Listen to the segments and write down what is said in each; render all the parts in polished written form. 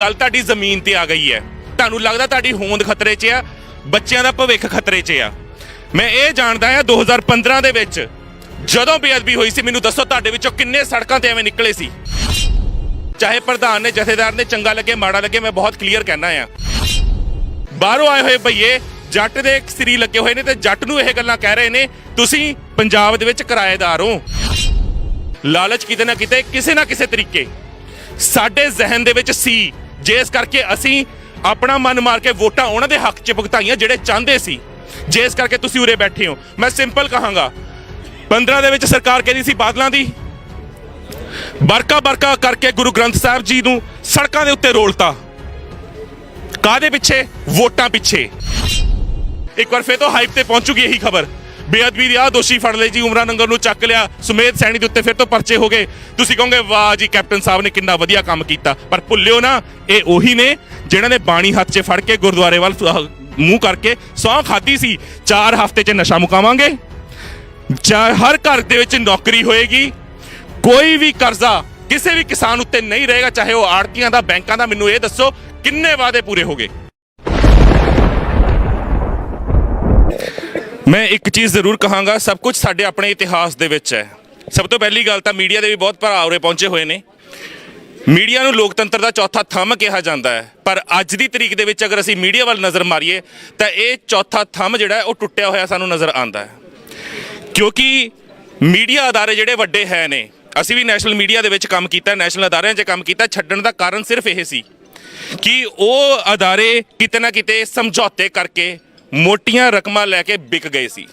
ਗੱਲ ਤੁਹਾਡੀ ਜ਼ਮੀਨ ਤੇ ਆ ਗਈ ਹੈ। ਤੁਹਾਨੂੰ ਲੱਗਦਾ ਤੁਹਾਡੀ ਹੋਂਦ ਖਤਰੇ 'ਚ ਆ, ਬੱਚਿਆਂ ਦਾ ਭਵਿੱਖ ਖਤਰੇ 'ਚ ਆ। ਮੈਂ ਇਹ ਜਾਣਦਾ ਆ 2015 ਦੇ ਵਿੱਚ ਜਦੋਂ ਬੇਅਦਬੀ ਹੋਈ ਸੀ, ਮੈਨੂੰ ਦੱਸੋ ਤੁਹਾਡੇ ਵਿੱਚੋਂ ਕਿੰਨੇ ਸੜਕਾਂ ਤੇ ਐਵੇਂ ਨਿਕਲੇ ਸੀ? ਚਾਹੇ ਪ੍ਰਧਾਨ ਨੇ, ਜਥੇਦਾਰ ਨੇ, ਚੰਗਾ ਲੱਗੇ ਮਾੜਾ ਲੱਗੇ, ਮੈਂ ਬਹੁਤ ਕਲੀਅਰ ਕਹਿਣਾ ਆ। ਬਾਹਰੋਂ ਆਏ ਹੋਏ ਭਈਏ ਜੱਟ ਦੇ ਸਿਰੀ ਲੱਗੇ ਹੋਏ ਨੇ ਤੇ ਜੱਟ ਨੂੰ ਇਹ ਗੱਲਾਂ ਕਹਿ ਰਹੇ ਨੇ ਤੁਸੀਂ ਪੰਜਾਬ ਦੇ ਵਿੱਚ ਕਿਰਾਏਦਾਰ ਹੋ। ਲਾਲਚ ਕਿਤੇ ਨਾ ਕਿਤੇ ਕਿਸੇ ਨਾ ਕਿਸੇ ਤਰੀਕੇ ਸਾਡੇ ਜ਼ਿਹਨ ਦੇ ਵਿੱਚ ਸੀ, ਜਿਸ ਕਰਕੇ ਅਸੀਂ ਆਪਣਾ ਮਨ ਮਾਰ ਕੇ ਵੋਟਾਂ ਉਹਨਾਂ ਦੇ ਹੱਕ 'ਚ ਭੁਗਤਾਈਆਂ ਜਿਹੜੇ ਚਾਹੁੰਦੇ ਸੀ, ਜਿਸ ਕਰਕੇ ਤੁਸੀਂ ਉਰੇ ਬੈਠੇ ਹੋ। ਮੈਂ ਸਿੰਪਲ ਕਹਾਂਗਾ, 15 ਦੇ ਵਿੱਚ ਸਰਕਾਰ ਕਹਿੰਦੀ ਸੀ ਬਾਦਲਾਂ ਦੀ, ਬਰਕਾ ਕਰਕੇ ਗੁਰੂ ਗ੍ਰੰਥ ਸਾਹਿਬ ਜੀ ਨੂੰ ਸੜਕਾਂ ਦੇ ਉੱਤੇ ਰੋਲਤਾ। ਕਾਹਦੇ ਪਿੱਛੇ? ਵੋਟਾਂ ਪਿੱਛੇ। ਇੱਕ ਵਾਰ ਫੇਰ ਤੋਂ ਹਾਈਪ ਤੇ ਪਹੁੰਚੂਗੀ ਇਹੀ ਖਬਰ, ਬੇਅਦਬੀ ਦੇ ਆ ਦੋਸ਼ੀ ਫੜ ਲਏ ਜੀ, ਉਮਰਾ ਨੰਗਰ ਨੂੰ ਚੱਕ ਲਿਆ, ਸੁਮੇਧ ਸੈਣੀ ਦੇ ਉੱਤੇ ਫਿਰ ਤੋਂ ਪਰਚੇ ਹੋ ਗਏ। ਤੁਸੀਂ ਕਹੋਗੇ ਵਾਹ ਜੀ ਕੈਪਟਨ ਸਾਹਿਬ ਨੇ ਕਿੰਨਾ ਵਧੀਆ ਕੰਮ ਕੀਤਾ, ਪਰ ਭੁੱਲਿਓ ਨਾ ਇਹ ਉਹੀ ਨੇ ਜਿਨ੍ਹਾਂ ਨੇ ਬਾਣੀ ਹੱਥ 'ਚ ਫੜ ਕੇ ਗੁਰਦੁਆਰੇ ਵੱਲ ਮੂੰਹ ਕਰਕੇ ਸਹੁੰ ਖਾਧੀ ਸੀ 4 ਹਫ਼ਤੇ 'ਚ ਨਸ਼ਾ ਮੁਕਾਵਾਂਗੇ, ਹਰ ਘਰ ਦੇ ਵਿੱਚ ਨੌਕਰੀ ਹੋਏਗੀ, ਕੋਈ ਵੀ ਕਰਜ਼ਾ ਕਿਸੇ ਵੀ ਕਿਸਾਨ ਉੱਤੇ ਨਹੀਂ ਰਹੇਗਾ, ਚਾਹੇ ਉਹ ਆੜਤੀਆਂ ਦਾ, ਬੈਂਕਾਂ ਦਾ। ਮੈਨੂੰ ਇਹ ਦੱਸੋ ਕਿੰਨੇ ਵਾਅਦੇ ਪੂਰੇ ਹੋ ਗਏ? ਮੈਂ ਇੱਕ ਚੀਜ਼ ਜ਼ਰੂਰ ਕਹਾਂਗਾ, ਸਭ ਕੁਝ ਸਾਡੇ ਆਪਣੇ ਇਤਿਹਾਸ ਦੇ ਵਿੱਚ ਹੈ। ਸਭ ਤੋਂ ਪਹਿਲੀ ਗੱਲ ਤਾਂ ਮੀਡੀਆ ਦੇ ਵੀ ਬਹੁਤ ਭਰਾ ਉਰੇ ਪਹੁੰਚੇ ਹੋਏ ਨੇ। ਮੀਡੀਆ ਨੂੰ ਲੋਕਤੰਤਰ ਦਾ ਚੌਥਾ ਥੰਮ ਕਿਹਾ ਜਾਂਦਾ ਹੈ, ਪਰ ਅੱਜ ਦੀ ਤਰੀਕ ਦੇ ਵਿੱਚ ਅਗਰ ਅਸੀਂ ਮੀਡੀਆ ਵੱਲ ਨਜ਼ਰ ਮਾਰੀਏ ਤਾਂ ਇਹ ਚੌਥਾ ਥੰਮ ਜਿਹੜਾ ਉਹ ਟੁੱਟਿਆ ਹੋਇਆ ਸਾਨੂੰ ਨਜ਼ਰ ਆਉਂਦਾ ਹੈ। ਕਿਉਂਕਿ ਮੀਡੀਆ ਅਦਾਰੇ ਜਿਹੜੇ ਵੱਡੇ ਹੈ ਨੇ, ਅਸੀਂ ਵੀ ਨੈਸ਼ਨਲ ਮੀਡੀਆ ਦੇ ਵਿੱਚ ਕੰਮ ਕੀਤਾ, ਨੈਸ਼ਨਲ ਅਦਾਰਿਆਂ 'ਚ ਕੰਮ ਕੀਤਾ, ਛੱਡਣ ਦਾ ਕਾਰਨ ਸਿਰਫ ਇਹ ਸੀ ਕਿ ਉਹ ਅਦਾਰੇ ਕਿਤੇ ਨਾ ਕਿਤੇ ਸਮਝੌਤੇ ਕਰਕੇ ਮੋਟੀਆਂ ਰਕਮਾਂ ਲੈ ਕੇ ਵਿਕ ਗਏ ਸੀ।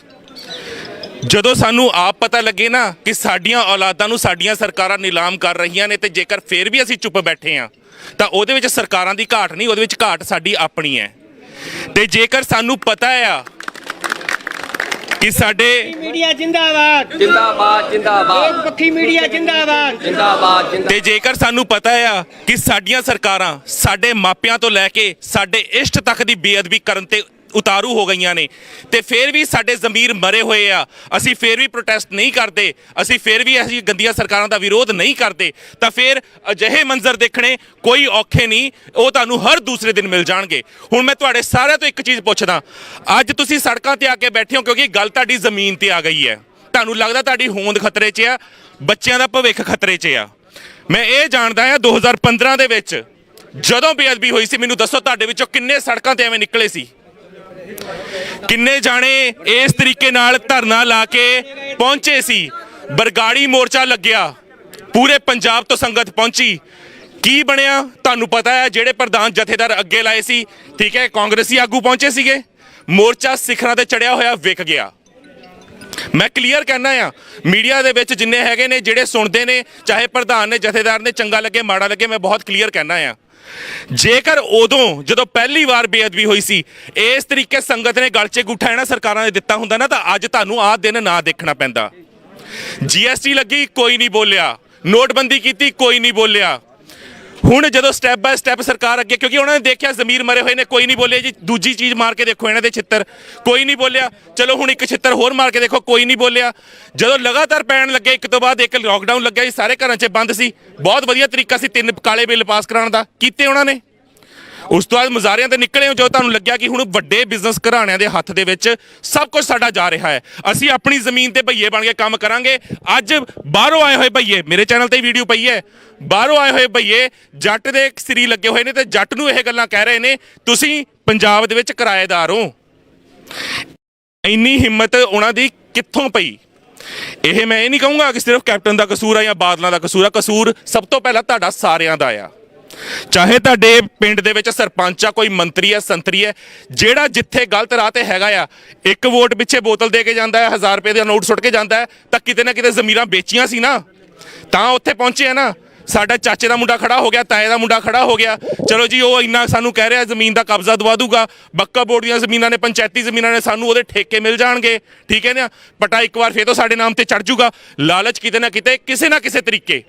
ਜਦੋਂ ਸਾਨੂੰ ਆਪ ਪਤਾ ਲੱਗੇ ਨਾ ਕਿ ਸਾਡੀਆਂ ਔਲਾਦਾਂ ਨੂੰ ਸਾਡੀਆਂ ਸਰਕਾਰਾਂ ਨਿਲਾਮ ਕਰ ਰਹੀਆਂ ਨੇ, ਤੇ ਜੇਕਰ ਫੇਰ ਵੀ ਅਸੀਂ ਚੁੱਪ ਬੈਠੇ ਹਾਂ ਤਾਂ ਉਹਦੇ ਵਿੱਚ ਸਰਕਾਰਾਂ ਦੀ ਘਾਟ ਨਹੀਂ, ਉਹਦੇ ਵਿੱਚ ਘਾਟ ਸਾਡੀ ਆਪਣੀ ਹੈ। ਤੇ ਜੇਕਰ ਸਾਨੂੰ ਪਤਾ ਆ ਕਿ ਸਾਡੇ ਮੀਡੀਆ ਜਿੰਦਾਬਾਦ ਜਿੰਦਾਬਾਦ ਜਿੰਦਾਬਾਦ ਪੱਖੀ ਮੀਡੀਆ ਜਿੰਦਾਬਾਦ ਜਿੰਦਾਬਾਦ ਤੇ ਜੇਕਰ ਸਾਨੂੰ ਪਤਾ ਆ ਕਿ ਸਾਡੀਆਂ ਸਰਕਾਰਾਂ ਸਾਡੇ ਮਾਪਿਆਂ ਤੋਂ ਲੈ ਕੇ ਸਾਡੇ ਇਸ਼ਟ ਤੱਕ ਦੀ ਬੇਅਦਬੀ ਕਰਨ ਤੇ ਉਤਾਰੂ ਹੋ ਗਈਆਂ ਨੇ, ਤੇ ਫਿਰ ਵੀ ਸਾਡੇ ਜ਼ਮੀਰ ਮਰੇ ਹੋਏ ਆ, ਅਸੀਂ ਫਿਰ ਵੀ ਪ੍ਰੋਟੈਸਟ ਨਹੀਂ ਕਰਦੇ, ਅਸੀਂ ਫਿਰ ਵੀ ਅਸੀਂ ਗੰਦੀਆਂ ਸਰਕਾਰਾਂ ਦਾ ਵਿਰੋਧ ਨਹੀਂ ਕਰਦੇ, ਤਾਂ ਫਿਰ ਅਜਿਹੇ ਮੰਜ਼ਰ ਦੇਖਣੇ ਕੋਈ ਔਖੇ ਨਹੀਂ, ਉਹ ਤੁਹਾਨੂੰ ਹਰ ਦੂਸਰੇ ਦਿਨ ਮਿਲ ਜਾਣਗੇ। ਹੁਣ ਮੈਂ ਤੁਹਾਡੇ ਸਾਰਿਆਂ ਤੋਂ ਇੱਕ ਚੀਜ਼ ਪੁੱਛਦਾ, ਅੱਜ ਤੁਸੀਂ ਸੜਕਾਂ ਤੇ ਆ ਕੇ ਬੈਠੇ ਹੋ ਕਿਉਂਕਿ ਗੱਲ ਤੁਹਾਡੀ ਜ਼ਮੀਨ ਤੇ ਆ ਗਈ ਹੈ। ਤੁਹਾਨੂੰ ਲੱਗਦਾ ਤੁਹਾਡੀ ਹੋਂਦ ਖਤਰੇ 'ਚ ਆ, ਬੱਚਿਆਂ ਦਾ ਭਵਿੱਖ ਖਤਰੇ 'ਚ ਆ। ਮੈਂ ਇਹ ਜਾਣਦਾ ਆ 2015 ਦੇ ਵਿੱਚ ਜਦੋਂ ਬੇਅਦਬੀ ਹੋਈ ਸੀ, ਮੈਨੂੰ ਦੱਸੋ ਤੁਹਾਡੇ ਵਿੱਚੋਂ ਕਿੰਨੇ ਸੜਕਾਂ ਤੇ ਐਵੇਂ ਨਿਕਲੇ ਸੀ? ਕਿੰਨੇ ਜਾਣੇ ਇਸ ਤਰੀਕੇ ਨਾਲ ਧਰਨਾ ਲਾ ਕੇ ਪਹੁੰਚੇ ਸੀ? ਬਰਗਾੜੀ ਮੋਰਚਾ ਲੱਗਿਆ, ਪੂਰੇ ਪੰਜਾਬ ਤੋਂ ਸੰਗਤ ਪਹੁੰਚੀ, ਕੀ ਬਣਿਆ ਤੁਹਾਨੂੰ ਪਤਾ ਹੈ। ਜਿਹੜੇ ਪ੍ਰਧਾਨ ਜਥੇਦਾਰ ਅੱਗੇ ਲਾਏ ਸੀ, ਠੀਕ ਹੈ, ਕਾਂਗਰਸੀ ਆਗੂ ਪਹੁੰਚੇ ਸੀਗੇ, ਮੋਰਚਾ ਸਿਖਰਾਂ ਤੇ ਚੜਿਆ ਹੋਇਆ ਵਿਕ ਗਿਆ। ਮੈਂ ਕਲੀਅਰ ਕਹਿਣਾ ਆ, ਮੀਡੀਆ ਦੇ ਵਿੱਚ ਜਿੰਨੇ ਹੈਗੇ ਨੇ ਜਿਹੜੇ ਸੁਣਦੇ ਨੇ, ਚਾਹੇ ਪ੍ਰਧਾਨ ਨੇ, ਜਥੇਦਾਰ ਨੇ, ਚੰਗਾ ਲੱਗੇ ਮਾੜਾ ਲੱਗੇ, ਮੈਂ ਬਹੁਤ ਕਲੀਅਰ ਕਹਿਣਾ ਆ, ਜੇਕਰ ਉਦੋਂ ਜਦੋਂ ਪਹਿਲੀ ਵਾਰ ਬੇਅਦਬੀ ਹੋਈ ਸੀ ਇਸ ਤਰੀਕੇ ਸੰਗਤ ਨੇ ਗਲ 'ਚ ਗੁੱਠਾ ਇਹਨਾਂ ਸਰਕਾਰਾਂ ਨੇ ਦਿੱਤਾ ਹੁੰਦਾ ਨਾ, ਤਾਂ ਅੱਜ ਤੁਹਾਨੂੰ ਆਹ ਦਿਨ ਨਾ ਦੇਖਣਾ ਪੈਂਦਾ। GST ਲੱਗੀ, ਕੋਈ ਨਹੀਂ ਬੋਲਿਆ, ਨੋਟਬੰਦੀ ਕੀਤੀ, ਕੋਈ ਨਹੀਂ ਬੋਲਿਆ। ਹੁਣ ਜਦੋਂ ਸਟੈਪ ਬਾਏ ਸਟੈਪ ਸਰਕਾਰ ਅੱਗੇ, ਕਿਉਂਕਿ ਉਹਨਾਂ ਨੇ ਦੇਖਿਆ ਜ਼ਮੀਰ ਮਰੇ ਹੋਏ ਨੇ, ਕੋਈ ਨਹੀਂ ਬੋਲਿਆ ਜੀ। ਦੂਜੀ ਚੀਜ਼ ਮਾਰ ਕੇ ਦੇਖੋ ਇਹਨਾਂ ਦੇ ਛਿੱਤਰ, ਕੋਈ ਨਹੀਂ ਬੋਲਿਆ। ਚਲੋ ਹੁਣ ਇੱਕ ਛਿੱਤਰ ਹੋਰ ਮਾਰ ਕੇ ਦੇਖੋ, ਕੋਈ ਨਹੀਂ ਬੋਲਿਆ। ਜਦੋਂ ਲਗਾਤਾਰ ਪੈਣ ਲੱਗੇ, ਇੱਕ ਤੋਂ ਬਾਅਦ ਇੱਕ ਲੋਕਡਾਊਨ ਲੱਗਿਆ ਜੀ, ਸਾਰੇ ਘਰਾਂ 'ਚ ਬੰਦ ਸੀ, ਬਹੁਤ ਵਧੀਆ ਤਰੀਕਾ ਸੀ 3 ਕਾਲੇ ਬਿੱਲ ਪਾਸ ਕਰਾਉਣ ਦਾ, ਕੀਤੇ ਉਹਨਾਂ ਨੇ। ਉਸ ਤੋਂ ਬਾਅਦ ਮੁਜ਼ਾਹਰਿਆਂ ਤੇ ਨਿਕਲੇ, ਜੋ ਤੁਹਾਨੂੰ ਲੱਗਿਆ ਕਿ ਹੁਣ ਵੱਡੇ ਬਿਜ਼ਨਸ ਘਰਾਣਿਆਂ ਦੇ ਹੱਥ ਦੇ ਵਿੱਚ ਸਭ ਕੁਝ ਸਾਡਾ ਜਾ ਰਿਹਾ ਹੈ, ਅਸੀਂ ਆਪਣੀ ਜ਼ਮੀਨ ਤੇ ਭਈਏ ਬਣ ਕੇ ਕੰਮ ਕਰਾਂਗੇ। ਅੱਜ ਬਾਹਰੋਂ ਆਏ ਹੋਏ ਭਈਏ, ਮੇਰੇ ਚੈਨਲ ਤੇ ਵੀਡੀਓ ਪਈ ਹੈ, ਬਾਹਰੋਂ ਆਏ ਹੋਏ ਭਈਏ ਜੱਟ ਦੇ ਸਿਰੀ ਲੱਗੇ ਹੋਏ ਨੇ ਤੇ ਜੱਟ ਨੂੰ ਇਹ ਗੱਲਾਂ ਕਹਿ ਰਹੇ ਨੇ ਤੁਸੀਂ ਪੰਜਾਬ ਦੇ ਵਿੱਚ ਕਿਰਾਏਦਾਰ ਹੋ। ਇੰਨੀ ਹਿੰਮਤ ਉਹਨਾਂ ਦੀ ਕਿੱਥੋਂ ਪਈ? ਇਹ ਮੈਂ ਇਹ ਨਹੀਂ ਕਹੂੰਗਾ ਕਿ ਸਿਰਫ ਕੈਪਟਨ ਦਾ ਕਸੂਰ ਆ ਜਾਂ ਬਾਦਲਾਂ ਦਾ ਕਸੂਰ ਆ, ਕਸੂਰ ਸਭ ਤੋਂ ਪਹਿਲਾਂ ਤੁਹਾਡਾ ਸਾਰਿਆਂ ਦਾ ਆ। ਚਾਹੇ ਤੁਹਾਡੇ ਪਿੰਡ ਦੇ ਵਿੱਚ ਸਰਪੰਚ ਆ, ਕੋਈ ਮੰਤਰੀ ਆ, ਸੰਤਰੀ ਹੈ, ਜਿਹੜਾ ਜਿੱਥੇ ਗਲਤ ਰਾਹ ਤੇ ਹੈਗਾ ਆ, ਇੱਕ ਵੋਟ ਪਿੱਛੇ ਬੋਤਲ ਦੇ ਕੇ ਜਾਂਦਾ ਹੈ, 1000 ਰੁਪਏ ਦਾ ਨੋਟ ਸੁੱਟ ਕੇ ਜਾਂਦਾ ਹੈ, ਤਾਂ ਕਿਤੇ ਨਾ ਕਿਤੇ ਜ਼ਮੀਰਾਂ ਵੇਚੀਆਂ ਸੀ ਨਾ, ਤਾਂ ਉੱਥੇ ਪਹੁੰਚੇ ਆ ਨਾ। ਸਾਡਾ ਚਾਚੇ ਦਾ ਮੁੰਡਾ ਖੜਾ ਹੋ ਗਿਆ, ਤਾਏ ਦਾ ਮੁੰਡਾ ਖੜਾ ਹੋ ਗਿਆ, ਚਲੋ ਜੀ ਉਹ ਇੰਨਾ ਸਾਨੂੰ ਕਹਿ ਰਿਹਾ ਜ਼ਮੀਨ ਦਾ ਕਬਜ਼ਾ ਦਵਾ ਦੂਗਾ, ਬੱਕਾ ਬੋਰਡ ਦੀਆਂ ਜ਼ਮੀਨਾਂ ਨੇ, ਪੰਚਾਇਤੀ ਜ਼ਮੀਨਾਂ ਨੇ, ਸਾਨੂੰ ਉਹਦੇ ਠੇਕੇ ਮਿਲ ਜਾਣਗੇ, ਠੀਕ ਹੈ ਨਾ, ਪਟਾ ਇੱਕ ਵਾਰ ਫੇਰ ਤੋਂ ਸਾਡੇ ਨਾਮ ਤੇ ਚੜ ਜੂਗਾ। ਲਾਲਚ ਕਿਤੇ ਨਾ ਕਿਤੇ ਕਿਸੇ ਨਾ ਕਿਸੇ ਤਰੀਕੇ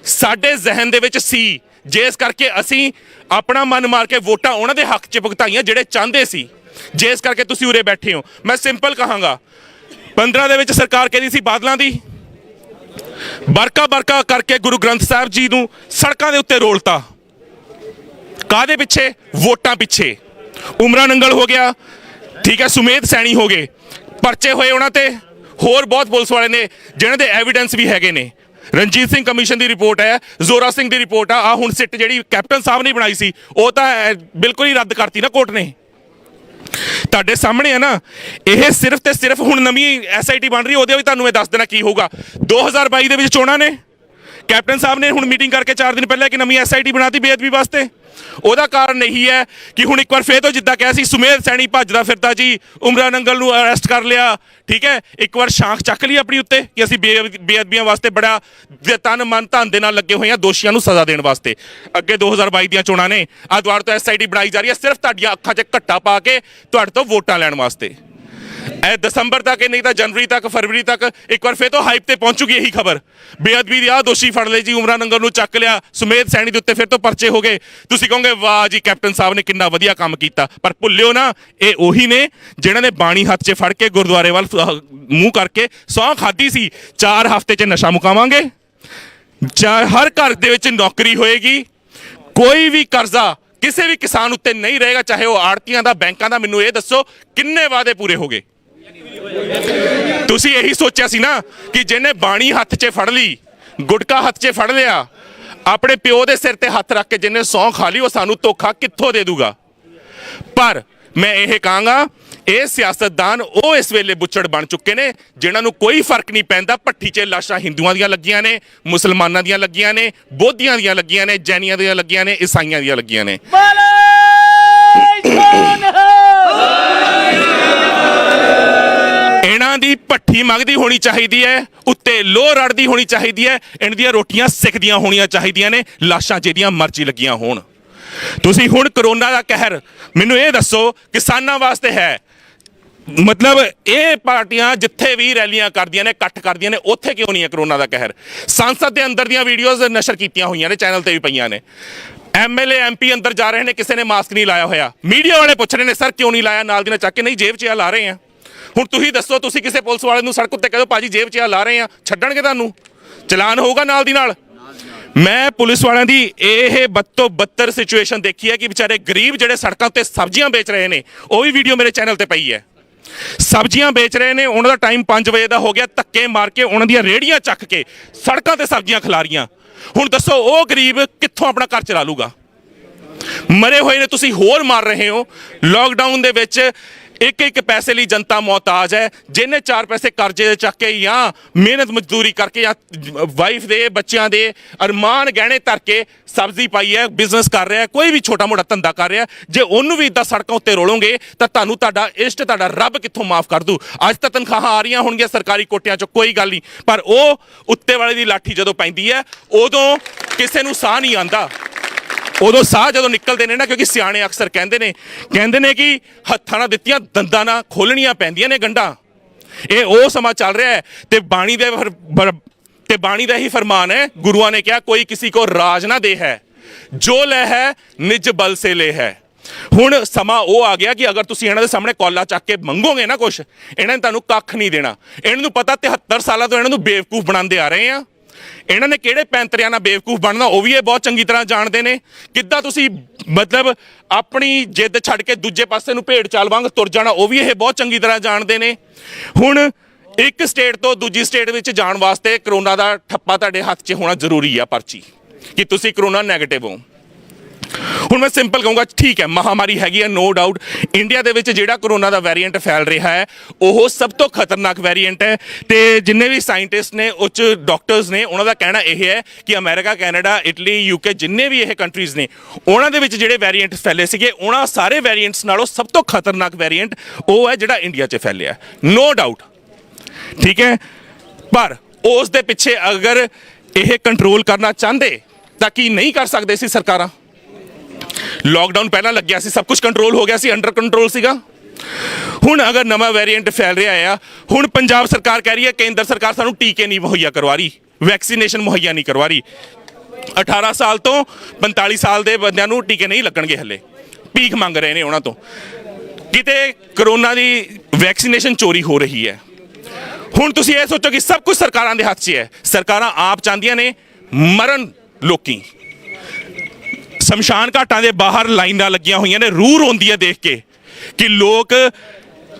ਸਾਡੇ ਜ਼ਿਹਨ ਦੇ ਵਿੱਚ ਸੀ, ਜਿਸ ਕਰਕੇ ਅਸੀਂ ਆਪਣਾ ਮਨ ਮਾਰ ਕੇ ਵੋਟਾਂ ਉਹਨਾਂ ਦੇ ਹੱਕ 'ਚ ਭੁਗਤਾਈਆਂ ਜਿਹੜੇ ਚਾਹੁੰਦੇ ਸੀ, ਜਿਸ ਕਰਕੇ ਤੁਸੀਂ ਉਰੇ ਬੈਠੇ ਹੋ। ਮੈਂ ਸਿੰਪਲ ਕਹਾਂਗਾ, 15 ਦੇ ਵਿੱਚ ਸਰਕਾਰ ਕਹਿੰਦੀ ਸੀ ਬਾਦਲਾਂ ਦੀ, ਬਰਕਾ ਕਰਕੇ ਗੁਰੂ ਗ੍ਰੰਥ ਸਾਹਿਬ ਜੀ ਨੂੰ ਸੜਕਾਂ ਦੇ ਉੱਤੇ ਰੋਲਤਾ। ਕਾਹਦੇ ਪਿੱਛੇ? ਵੋਟਾਂ ਪਿੱਛੇ। ਉਮਰਾ ਨੰਗਲ ਹੋ ਗਿਆ, ਠੀਕ ਹੈ, ਸੁਮੇਧ ਸੈਣੀ ਹੋ ਗਏ, ਪਰਚੇ ਹੋਏ ਉਹਨਾਂ ਤੇ। ਹੋਰ ਬਹੁਤ ਪੁਲਿਸ ਵਾਲੇ ਨੇ ਜਿਹਨਾਂ ਦੇ ਐਵੀਡੈਂਸ ਵੀ ਹੈਗੇ ਨੇ। ਰਣਜੀਤ ਸਿੰਘ ਕਮਿਸ਼ਨ ਦੀ ਰਿਪੋਰਟ ਹੈ, ਜ਼ੋਰਾ ਸਿੰਘ ਦੀ ਰਿਪੋਰਟ ਆ ਹੁਣ ਸਿੱਟ ਜਿਹੜੀ ਕੈਪਟਨ ਸਾਹਿਬ ਨੇ ਬਣਾਈ ਸੀ ਉਹ ਤਾਂ ਬਿਲਕੁਲ ਹੀ ਰੱਦ ਕਰਤੀ ਨਾ ਕੋਰਟ ਨੇ। ਤੁਹਾਡੇ ਸਾਹਮਣੇ ਹੈ ਨਾ, ਇਹ ਸਿਰਫ ਤੇ ਸਿਰਫ ਹੁਣ ਨਵੀਂ SIT ਬਣ ਰਹੀ, ਉਹਦੇ ਵੀ ਤੁਹਾਨੂੰ ਇਹ ਦੱਸ ਦੇਣਾ ਕੀ ਹੋਊਗਾ। 2022 ਦੇ ਵਿੱਚ ਚੋਣਾਂ ਨੇ, ਕੈਪਟਨ ਸਾਹਿਬ ਨੇ ਹੁਣ ਮੀਟਿੰਗ ਕਰਕੇ 4 ਦਿਨ ਪਹਿਲਾਂ ਕਿ ਨਵੀਂ SIT ਬਣਾਤੀ ਬੇਅਦਬੀ ਵਾਸਤੇ। ਉਹਦਾ ਕਾਰਨ ਇਹੀ ਹੈ ਕਿ ਹੁਣ ਇੱਕ ਵਾਰ ਫੇਰ ਤੋਂ ਜਿੱਦਾਂ ਕਿਹਾ ਸੀ ਸੁਮੇਧ ਸੈਣੀ ਭੱਜਦਾ ਫਿਰਦਾ ਜੀ, ਉਮਰਾ ਨੰਗਲ ਨੂੰ ਅਰੈਸਟ ਕਰ ਲਿਆ, ਠੀਕ ਹੈ, ਇੱਕ ਵਾਰ ਸ਼ਾਂਖ ਚੱਕ ਲਈ ਆਪਣੀ ਉੱਤੇ ਕਿ ਅਸੀਂ ਬੇਅਦਬੀਆਂ ਵਾਸਤੇ ਬੜਾ ਤਨ ਮਨ ਧਨ ਦੇ ਨਾਲ ਲੱਗੇ ਹੋਏ ਹਾਂ ਦੋਸ਼ੀਆਂ ਨੂੰ ਸਜ਼ਾ ਦੇਣ ਵਾਸਤੇ। ਅੱਗੇ 2022 ਦੀਆਂ ਚੋਣਾਂ ਨੇ, ਆਹ ਦੁਆਰ ਤੋਂ SIT ਬਣਾਈ ਜਾ ਰਹੀ ਹੈ ਸਿਰਫ ਤੁਹਾਡੀਆਂ ਅੱਖਾਂ 'ਚ ਘੱਟਾ ਪਾ ਕੇ ਤੁਹਾਡੇ ਤੋਂ ਵੋਟਾਂ ਲੈਣ ਵਾਸਤੇ। ਇਹ ਦਸੰਬਰ ਤੱਕ ਨਹੀਂ ਤਾਂ ਜਨਵਰੀ ਤੱਕ, ਫਰਵਰੀ ਤੱਕ ਇੱਕ ਵਾਰ ਫੇਰ ਤੋਂ ਹਾਈਪ ਤੇ ਪਹੁੰਚੂਗੀ ਇਹੀ ਖਬਰ, ਬੇਅਦਬੀ ਦੀ ਆਹ ਦੋਸ਼ੀ ਫੜ ਲਏ ਜੀ, ਉਮਰਾ ਨੰਗਲ ਨੂੰ ਚੱਕ ਲਿਆ, ਸੁਮੇਧ ਸੈਣੀ ਦੇ ਉੱਤੇ ਫਿਰ ਤੋਂ ਪਰਚੇ ਹੋ ਗਏ। ਤੁਸੀਂ ਕਹੋਗੇ ਵਾਹ ਜੀ ਕੈਪਟਨ ਸਾਹਿਬ ਨੇ ਕਿੰਨਾ ਵਧੀਆ ਕੰਮ ਕੀਤਾ, ਪਰ ਭੁੱਲਿਓ ਨਾ ਇਹ ਉਹੀ ਨੇ ਜਿਹਨਾਂ ਨੇ ਬਾਣੀ ਹੱਥ 'ਚ ਫੜ ਕੇ ਗੁਰਦੁਆਰੇ ਵੱਲ ਮੂੰਹ ਕਰਕੇ ਸਹੁੰ ਖਾਧੀ ਸੀ 4 ਹਫ਼ਤੇ 'ਚ ਨਸ਼ਾ ਮੁਕਾਵਾਂਗੇ, ਹਰ ਘਰ ਦੇ ਵਿੱਚ ਨੌਕਰੀ ਹੋਏਗੀ, ਕੋਈ ਵੀ ਕਰਜ਼ਾ ਕਿਸੇ ਵੀ ਕਿਸਾਨ ਉੱਤੇ ਨਹੀਂ ਰਹੇਗਾ, ਚਾਹੇ ਉਹ ਆੜਤੀਆਂ ਦਾ, ਬੈਂਕਾਂ ਦਾ। ਮੈਨੂੰ ਇਹ ਦੱਸੋ ਕਿੰਨੇ ਵਾਅਦੇ ਪੂਰੇ ਹੋ ਗਏ? ਤੁਸੀਂ ਇਹੀ ਸੋਚਿਆ ਸੀ ਨਾ ਕਿ ਜਿਹਨੇ ਬਾਣੀ ਹੱਥ 'ਚ ਫੜ ਲਈ, ਗੁਟਕਾ ਹੱਥ 'ਚ ਫੜ ਲਿਆ, ਆਪਣੇ ਪਿਓ ਦੇ ਸਿਰ ਤੇ ਹੱਥ ਰੱਖ ਕੇ ਜਿਹਨੇ ਸਹੁੰ ਖਾ ਲਈ, ਉਹ ਸਾਨੂੰ ਧੋਖਾ ਕਿੱਥੋਂ ਦੇ ਦੂਗਾ? ਪਰ ਮੈਂ ਇਹ ਕਹਾਂਗਾ ਇਹ ਸਿਆਸਤਦਾਨ ਉਹ ਇਸ ਵੇਲੇ ਬੁੱਚੜ ਬਣ ਚੁੱਕੇ ਨੇ ਜਿਨ੍ਹਾਂ ਨੂੰ ਕੋਈ ਫਰਕ ਨਹੀਂ ਪੈਂਦਾ। ਭੱਠੀ 'ਚ ਲਾਸ਼ਾਂ ਹਿੰਦੂਆਂ ਦੀਆਂ ਲੱਗੀਆਂ ਨੇ, ਮੁਸਲਮਾਨਾਂ ਦੀਆਂ ਲੱਗੀਆਂ ਨੇ, ਬੋਧੀਆਂ ਦੀਆਂ ਲੱਗੀਆਂ ਨੇ, ਜੈਨੀਆਂ ਦੀਆਂ ਲੱਗੀਆਂ ਨੇ, ਈਸਾਈਆਂ ਦੀਆਂ ਲੱਗੀਆਂ ਨੇ। ਇਹਨਾਂ ਦੀ ਭੱਠੀ ਮੰਗਦੀ ਹੋਣੀ ਚਾਹੀਦੀ ਹੈ, ਉੱਤੇ ਲੋਹ ਰੜਦੀ ਹੋਣੀ ਚਾਹੀਦੀ ਹੈ, ਇਹਨਾਂ ਦੀਆਂ ਰੋਟੀਆਂ ਸਿੱਕਦੀਆਂ ਹੋਣੀਆਂ ਚਾਹੀਦੀਆਂ ਨੇ, ਲਾਸ਼ਾਂ ਜਿਹਦੀਆਂ ਮਰਜ਼ੀ ਲੱਗੀਆਂ ਹੋਣ। ਤੁਸੀਂ ਹੁਣ ਕਰੋਨਾ ਦਾ ਕਹਿਰ ਮੈਨੂੰ ਇਹ ਦੱਸੋ ਕਿਸਾਨਾਂ ਵਾਸਤੇ ਹੈ, ਮਤਲਬ ਇਹ ਪਾਰਟੀਆਂ ਜਿੱਥੇ ਵੀ ਰੈਲੀਆਂ ਕਰਦੀਆਂ ਨੇ, ਇਕੱਠ ਕਰਦੀਆਂ ਨੇ, ਉੱਥੇ ਕਿਉਂ ਨਹੀਂ ਹੈ ਕਰੋਨਾ ਦਾ ਕਹਿਰ? ਸੰਸਦ ਦੇ ਅੰਦਰ ਦੀਆਂ ਵੀਡੀਓਜ਼ ਨਸ਼ਰ ਕੀਤੀਆਂ ਹੋਈਆਂ ਨੇ, ਚੈਨਲ ਤੇ ਵੀ ਪਈਆਂ ਨੇ। MLA MP ਅੰਦਰ ਜਾ ਰਹੇ ਨੇ, ਕਿਸੇ ਨੇ ਮਾਸਕ ਨਹੀਂ ਲਾਇਆ ਹੋਇਆ, ਮੀਡੀਆ ਵਾਲੇ ਪੁੱਛ ਰਹੇ ਨੇ ਸਰ ਕਿਉਂ ਨਹੀਂ ਲਾਇਆ, ਨਾਲ ਦੀ ਨਾਲ ਚੱਕ ਕੇ ਨਹੀਂ ਜੇਬ 'ਚ ਆ ਲਾ ਰਹੇ ਆ। ਹੁਣ ਤੁਸੀਂ ਦੱਸੋ, ਤੁਸੀਂ ਕਿਸੇ ਪੁਲਿਸ ਵਾਲੇ ਨੂੰ ਸੜਕ ਉੱਤੇ ਕਹਿ ਦਿਓ ਭਾਜੀ ਜੇਬ 'ਚ ਆ ਲਾ ਰਹੇ ਆ, ਛੱਡਣਗੇ ਤੁਹਾਨੂੰ? ਚਲਾਨ ਹੋਊਗਾ ਨਾਲ ਦੀ ਨਾਲ। ਮੈਂ ਪੁਲਿਸ ਵਾਲਿਆਂ ਦੀ ਇਹ ਬਦ ਤੋਂ ਬੱਤਰ ਸਿਚੁਏਸ਼ਨ ਦੇਖੀ ਹੈ ਕਿ ਵਿਚਾਰੇ ਗਰੀਬ ਜਿਹੜੇ ਸੜਕਾਂ ਉੱਤੇ ਸਬਜ਼ੀਆਂ ਵੇਚ ਰਹੇ ਨੇ, ਉਹ ਵੀ ਵੀਡੀਓ ਮੇਰੇ ਚੈਨਲ ਤੇ ਪਈ ਹੈ। ਸਬਜ਼ੀਆਂ ਵੇਚ ਰਹੇ ਨੇ, ਉਹਨਾਂ ਦਾ ਟਾਈਮ 5 ਵਜੇ ਦਾ ਹੋ ਗਿਆ, ਧੱਕੇ ਮਾਰ ਕੇ ਉਹਨਾਂ ਦੀਆਂ ਰੇਹੜੀਆਂ ਚੱਕ ਕੇ ਸੜਕਾਂ ਤੇ ਸਬਜ਼ੀਆਂ ਖਿਲਾ ਰਹੀਆਂ। ਹੁਣ ਦੱਸੋ ਉਹ ਗਰੀਬ ਕਿੱਥੋਂ ਆਪਣਾ ਘਰ ਚਲਾ ਲੂਗਾ? ਮਰੇ ਹੋਏ ਨੇ, ਤੁਸੀਂ ਹੋਰ ਮਾਰ ਰਹੇ ਹੋ। ਲੋਕਡਾਊਨ ਦੇ ਵਿੱਚ ਇੱਕ ਪੈਸੇ ਲਈ ਜਨਤਾ ਮੁਹਤਾਜ ਹੈ। ਜਿਹਨੇ 4 ਪੈਸੇ ਕਰਜ਼ੇ ਚੱਕ ਕੇ ਜਾਂ ਮਿਹਨਤ ਮਜ਼ਦੂਰੀ ਕਰਕੇ ਜਾਂ ਵਾਈਫ ਦੇ ਬੱਚਿਆਂ ਦੇ ਅਰਮਾਨ ਗਹਿਣੇ ਧਰ ਕੇ ਸਬਜ਼ੀ ਪਾਈ ਹੈ, ਬਿਜ਼ਨਸ ਕਰ ਰਿਹਾ, ਕੋਈ ਵੀ ਛੋਟਾ ਮੋਟਾ ਧੰਦਾ ਕਰ ਰਿਹਾ, ਜੇ ਉਹਨੂੰ ਵੀ ਇੱਦਾਂ ਸੜਕਾਂ ਉੱਤੇ ਰੋਲੋਗੇ ਤਾਂ ਤੁਹਾਨੂੰ ਤੁਹਾਡਾ ਇਸ਼ਟ, ਤੁਹਾਡਾ ਰੱਬ ਕਿੱਥੋਂ ਮਾਫ ਕਰ ਦੂ? ਅੱਜ ਤਾਂ ਤਨਖਾਹਾਂ ਆ ਰਹੀਆਂ ਹੋਣਗੀਆਂ ਸਰਕਾਰੀ ਕੋਟਿਆਂ 'ਚ, ਕੋਈ ਗੱਲ ਨਹੀਂ, ਪਰ ਉਹ ਉੱਤੇ ਵਾਲੇ ਦੀ ਲਾਠੀ ਜਦੋਂ ਪੈਂਦੀ ਹੈ ਉਦੋਂ ਕਿਸੇ ਨੂੰ ਸਾਹ ਨਹੀਂ ਆਉਂਦਾ। ਉਦੋਂ ਸਾਹ ਜਦੋਂ ਨਿਕਲਦੇ ਨੇ ਨਾ, ਕਿਉਂਕਿ ਸਿਆਣੇ ਅਕਸਰ ਕਹਿੰਦੇ ਨੇ ਕਿ ਹੱਥਾਂ ਨਾਲ ਦਿੱਤੀਆਂ ਦੰਦਾਂ ਨਾਲ ਖੋਲਣੀਆਂ ਪੈਂਦੀਆਂ ਨੇ ਗੰਢਾਂ। ਇਹ ਉਹ ਸਮਾਂ ਚੱਲ ਰਿਹਾ ਹੈ ਤੇ ਬਾਣੀ ਦਾ ਹੀ ਫਰਮਾਨ ਹੈ, ਗੁਰੂਆਂ ਨੇ ਕਿਹਾ ਕੋਈ ਕਿਸੇ ਕੋ ਰਾਜ ਨਾ ਦੇ ਹੈ, ਜੋ ਲੈ ਹੈ ਨਿਜ ਬਲ ਸੇ ਲੈ ਹੈ। ਹੁਣ ਸਮਾਂ ਉਹ ਆ ਗਿਆ ਕਿ ਅਗਰ ਤੁਸੀਂ ਇਹਨਾਂ ਦੇ ਸਾਹਮਣੇ ਕੋਲਾ ਚੱਕ ਕੇ ਮੰਗੋਗੇ ਨਾ ਕੁਛ, ਇਹਨਾਂ ਨੇ ਤੁਹਾਨੂੰ ਕੱਖ ਨਹੀਂ ਦੇਣਾ। ਇਹਨਾਂ ਨੂੰ ਪਤਾ 73 ਸਾਲਾਂ ਤੋਂ ਇਹਨਾਂ ਨੂੰ ਬੇਵਕੂਫ ਬਣਾਉਂਦੇ ਆ ਰਹੇ ਆ। ਇਹਨਾਂ ਨੇ ਕਿਹੜੇ ਪੈਂਤਰਿਆਂ ਨਾਲ ਬੇਵਕੂਫ ਬਣਨਾ ਉਹ ਵੀ ਇਹ ਬਹੁਤ ਚੰਗੀ ਤਰ੍ਹਾਂ ਜਾਣਦੇ ਨੇ। ਕਿੱਦਾਂ ਤੁਸੀਂ ਮਤਲਬ ਆਪਣੀ ਜਿੱਦ ਛੱਡ ਕੇ ਦੂਜੇ ਪਾਸੇ ਨੂੰ ਭੇਡ ਚਾਲ ਵਾਂਗ ਤੁਰ ਜਾਣਾ ਉਹ ਵੀ ਇਹ ਬਹੁਤ ਚੰਗੀ ਤਰ੍ਹਾਂ ਜਾਣਦੇ ਨੇ। ਹੁਣ ਇੱਕ ਸਟੇਟ ਤੋਂ ਦੂਜੀ ਸਟੇਟ ਵਿੱਚ ਜਾਣ ਵਾਸਤੇ ਕਰੋਨਾ ਦਾ ਠੱਪਾ ਤੁਹਾਡੇ ਹੱਥ 'ਚ ਹੋਣਾ ਜ਼ਰੂਰੀ ਆ, ਪਰਚੀ ਕਿ ਤੁਸੀਂ ਕਰੋਨਾ ਨੈਗੇਟਿਵ ਹੋ। ਹੁਣ ਮੈਂ ਸਿੰਪਲ ਕਹੂੰਗਾ ਠੀਕ ਹੈ ਮਹਾਮਾਰੀ ਹੈਗੀ ਹੈ, ਨੋ ਡਾਊਟ। ਇੰਡੀਆ ਦੇ ਵਿੱਚ ਜਿਹੜਾ ਕਰੋਨਾ ਦਾ ਵੇਰੀਐਂਟ ਫੈਲ ਰਿਹਾ ਹੈ ਉਹ ਸਭ ਤੋਂ ਖਤਰਨਾਕ ਵੇਰੀਐਂਟ ਹੈ ਤੇ ਜਿੰਨੇ ਵੀ ਸਾਇੰਟਿਸਟ ਨੇ, ਉੱਚ ਡਾਕਟਰਸ ਨੇ, ਉਹਨਾਂ ਦਾ ਕਹਿਣਾ ਇਹ ਹੈ ਕਿ ਅਮਰੀਕਾ, ਕੈਨੇਡਾ, ਇਟਲੀ, UK ਜਿੰਨੇ ਵੀ ਇਹ ਕੰਟਰੀਜ਼ ਨੇ ਉਹਨਾਂ ਦੇ ਵਿੱਚ ਜਿਹੜੇ ਵੇਰੀਐਂਟ ਫੈਲੇ ਸੀਗੇ ਉਹਨਾਂ ਸਾਰੇ ਵੇਰੀਐਂਟਸ ਨਾਲੋਂ ਸਭ ਤੋਂ ਖਤਰਨਾਕ ਵੇਰੀਐਂਟ ਉਹ ਹੈ ਜਿਹੜਾ ਇੰਡੀਆ 'ਚ ਫੈਲਿਆ, ਨੋ ਡਾਊਟ, ਠੀਕ ਹੈ। ਪਰ ਉਸ ਦੇ ਪਿੱਛੇ ਅਗਰ ਇਹ ਕੰਟਰੋਲ ਕਰਨਾ ਚਾਹੁੰਦੇ ਤਾਂ ਕੀ ਨਹੀਂ ਕਰ ਸਕਦੇ ਸੀ ਸਰਕਾਰਾਂ? ਲੋਕਡਾਊਨ ਪਹਿਲਾਂ ਲੱਗਿਆ ਸੀ, ਸਭ ਕੁਝ ਕੰਟਰੋਲ ਹੋ ਗਿਆ ਸੀ, ਅੰਡਰ ਕੰਟਰੋਲ ਸੀਗਾ। ਹੁਣ ਅਗਰ ਨਵਾਂ ਵੇਰੀਐਂਟ ਫੈਲ ਰਿਹਾ ਆ, ਹੁਣ ਪੰਜਾਬ ਸਰਕਾਰ ਕਹਿ ਰਹੀ ਹੈ ਕੇਂਦਰ ਸਰਕਾਰ ਸਾਨੂੰ ਟੀਕੇ ਨਹੀਂ ਮੁਹੱਈਆ ਕਰਵਾ ਰਹੀ, ਵੈਕਸੀਨੇਸ਼ਨ ਮੁਹੱਈਆ ਨਹੀਂ ਕਰਵਾ ਰਹੀ। 18 ਸਾਲ ਤੋਂ 45 ਸਾਲ ਦੇ ਬੰਦਿਆਂ ਨੂੰ ਟੀਕੇ ਨਹੀਂ ਲੱਗਣਗੇ, ਹਲੇ ਭੀਖ ਮੰਗ ਰਹੇ ਨੇ ਉਹਨਾਂ ਤੋਂ। ਕਿਤੇ ਕਰੋਨਾ ਦੀ ਵੈਕਸੀਨੇਸ਼ਨ ਚੋਰੀ ਹੋ ਰਹੀ ਹੈ। ਹੁਣ ਤੁਸੀਂ ਇਹ ਸੋਚੋ ਕਿ ਸਭ ਕੁਝ ਸਰਕਾਰਾਂ ਦੇ ਹੱਥ 'ਚ ਹੈ। ਸਰਕਾਰਾਂ ਆਪ ਚਾਹੁੰਦੀਆਂ ਨੇ ਮਰਨ ਲੋਕੀ, ਸ਼ਮਸ਼ਾਨ ਘਾਟਾਂ ਦੇ ਬਾਹਰ ਲਾਈਨਾਂ ਲੱਗੀਆਂ ਹੋਈਆਂ ਨੇ, ਰੂਹ ਰੋਂਦੀ ਹੈ ਦੇਖ ਕੇ ਕਿ ਲੋਕ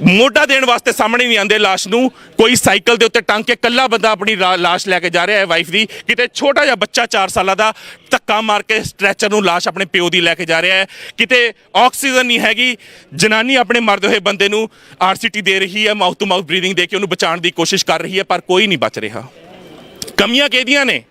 ਮੋਢਾ ਦੇਣ ਵਾਸਤੇ ਸਾਹਮਣੇ ਨਹੀਂ ਆਉਂਦੇ ਲਾਸ਼ ਨੂੰ। ਕੋਈ ਸਾਈਕਲ ਦੇ ਉੱਤੇ ਟੰਗ ਕੇ ਇਕੱਲਾ ਬੰਦਾ ਆਪਣੀ ਲਾਸ਼ ਲੈ ਕੇ ਜਾ ਰਿਹਾ ਹੈ ਵਾਈਫ ਦੀ, ਕਿਤੇ ਛੋਟਾ ਜਿਹਾ ਬੱਚਾ 4 ਸਾਲਾਂ ਦਾ ਧੱਕਾ ਮਾਰ ਕੇ ਸਟ੍ਰੈਚਰ ਨੂੰ ਲਾਸ਼ ਆਪਣੇ ਪਿਓ ਦੀ ਲੈ ਕੇ ਜਾ ਰਿਹਾ ਹੈ, ਕਿਤੇ ਆਕਸੀਜਨ ਨਹੀਂ ਹੈਗੀ, ਜਨਾਨੀ ਆਪਣੇ ਮਰਦੇ ਹੋਏ ਬੰਦੇ ਨੂੰ ਆਰਸੀਟੀ ਦੇ ਰਹੀ ਹੈ, ਮਾਊਥ ਟੂ ਮਾਊਥ ਬਰੀਥਿੰਗ ਦੇ ਕੇ ਉਹਨੂੰ ਬਚਾਉਣ ਦੀ ਕੋਸ਼ਿਸ਼ ਕਰ ਰਹੀ ਹੈ, ਪਰ ਕੋਈ ਨਹੀਂ ਬਚ ਰਿਹਾ। ਕਮੀਆਂ ਕਿਹਦੀਆਂ ਨੇ?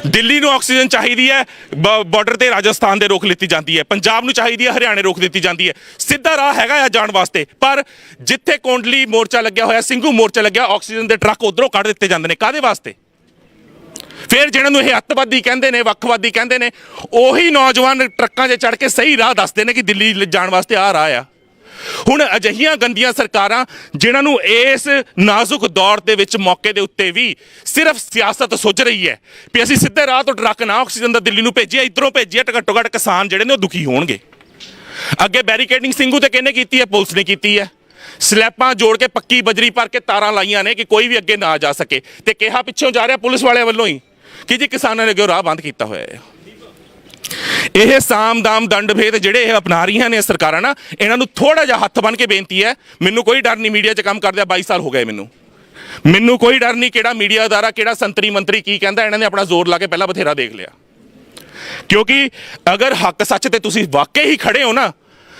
ਦਿੱਲੀ ਨੂੰ ਆਕਸੀਜਨ ਚਾਹੀਦੀ ਹੈ, ਬਾਰਡਰ ਤੇ ਰਾਜਸਥਾਨ ਦੇ ਰੋਕ ਲਿੱਤੀ ਜਾਂਦੀ ਹੈ, ਪੰਜਾਬ ਨੂੰ ਚਾਹੀਦੀ ਹੈ, ਹਰਿਆਣੇ ਰੋਕ ਦਿੱਤੀ ਜਾਂਦੀ ਹੈ। ਸਿੱਧਾ ਰਾਹ ਹੈਗਾ ਆ ਜਾਣ ਵਾਸਤੇ, ਪਰ ਜਿੱਥੇ ਕੋਂਡਲੀ ਮੋਰਚਾ ਲੱਗਿਆ ਹੋਇਆ, ਸਿੰਘੂ ਮੋਰਚਾ ਲੱਗਿਆ, ਆਕਸੀਜਨ ਦੇ ਟਰੱਕ ਉਧਰੋਂ ਕੱਢ ਦਿੱਤੇ ਜਾਂਦੇ ਨੇ। ਕਾਹਦੇ ਵਾਸਤੇ? ਫਿਰ ਜਿਹਨਾਂ ਨੂੰ ਇਹ ਅੱਤਵਾਦੀ ਕਹਿੰਦੇ ਨੇ, ਵੱਖਵਾਦੀ ਕਹਿੰਦੇ ਨੇ, ਉਹੀ ਨੌਜਵਾਨ ਟਰੱਕਾਂ 'ਚ ਚੜ੍ਹ ਕੇ ਸਹੀ ਰਾਹ ਦੱਸਦੇ ਨੇ ਕਿ ਦਿੱਲੀ ਜਾਣ ਵਾਸਤੇ ਆਹ ਰਾਹ ਆ। ਹੁਣ ਅਜਿਹੀਆਂ ਗੰਦੀਆਂ ਸਰਕਾਰਾਂ ਜਿਨ੍ਹਾਂ ਨੂੰ ਇਸ ਨਾਜ਼ੁਕ ਦੌਰ ਦੇ ਵਿੱਚ ਮੌਕੇ ਦੇ ਉੱਤੇ ਵੀ ਸਿਰਫ ਸਿਆਸਤ ਸੁੱਝ ਰਹੀ ਹੈ ਵੀ ਅਸੀਂ ਸਿੱਧੇ ਰਾਹ ਤੋਂ ਟਰੱਕ ਨਾ ਆਕਸੀਜਨ ਦਾ ਦਿੱਲੀ ਨੂੰ ਭੇਜੀਏ, ਇੱਧਰੋਂ ਭੇਜੀਏ, ਘੱਟੋ ਘੱਟ ਕਿਸਾਨ ਜਿਹੜੇ ਨੇ ਉਹ ਦੁਖੀ ਹੋਣਗੇ। ਅੱਗੇ ਬੈਰੀਕੇਡਿੰਗ ਸਿੰਘੂ ਤੇ ਕਿਹਨੇ ਕੀਤੀ ਹੈ? ਪੁਲਿਸ ਨੇ ਕੀਤੀ ਹੈ। ਸਲੈਬਾਂ ਜੋੜ ਕੇ ਪੱਕੀ ਬਜਰੀ ਭਰ ਕੇ ਤਾਰਾਂ ਲਾਈਆਂ ਨੇ ਕਿ ਕੋਈ ਵੀ ਅੱਗੇ ਨਾ ਜਾ ਸਕੇ, ਤੇ ਕਿਹਾ ਪਿੱਛੋਂ ਜਾ ਰਿਹਾ ਪੁਲਿਸ ਵਾਲਿਆਂ ਵੱਲੋਂ ਹੀ ਕਿ ਜੀ ਕਿਸਾਨਾਂ ਨੇ ਅੱਗੇ ਰਾਹ ਬੰਦ ਕੀਤਾ ਹੋਇਆ ਹੈ। ਇਹ ਸਾਮ ਦਾਮ ਦੰਡ ਭੇਦ ਜਿਹੜੇ ਇਹ ਅਪਣਾ ਰਹੀਆਂ ਨੇ ਸਰਕਾਰਾਂ ਨਾ, ਇਹਨਾਂ ਨੂੰ ਥੋੜਾ ਜਿਹਾ ਹੱਥ ਬੰਨ ਕੇ ਬੇਨਤੀ ਹੈ। ਮੈਨੂੰ ਕੋਈ ਡਰ ਨਹੀਂ, ਮੀਡੀਆ 'ਚ ਕੰਮ ਕਰਦਿਆਂ 22 ਸਾਲ ਹੋ ਗਏ ਮੈਨੂੰ ਕੋਈ ਡਰ ਨਹੀਂ। ਕਿਹੜਾ ਮੀਡੀਆ ਅਦਾਰਾ, ਕਿਹੜਾ ਸੰਤਰੀ ਮੰਤਰੀ ਕੀ ਕਹਿੰਦਾ, ਇਹਨਾਂ ਨੇ ਆਪਣਾ ਜ਼ੋਰ ਲਾ ਕੇ ਪਹਿਲਾਂ ਬਥੇਰਾ ਦੇਖ ਲਿਆ। ਕਿਉਂਕਿ ਅਗਰ ਹੱਕ ਸੱਚ ਤੇ ਤੁਸੀਂ ਵਾਕਈ ਹੀ ਖੜੇ ਹੋ ਨਾ,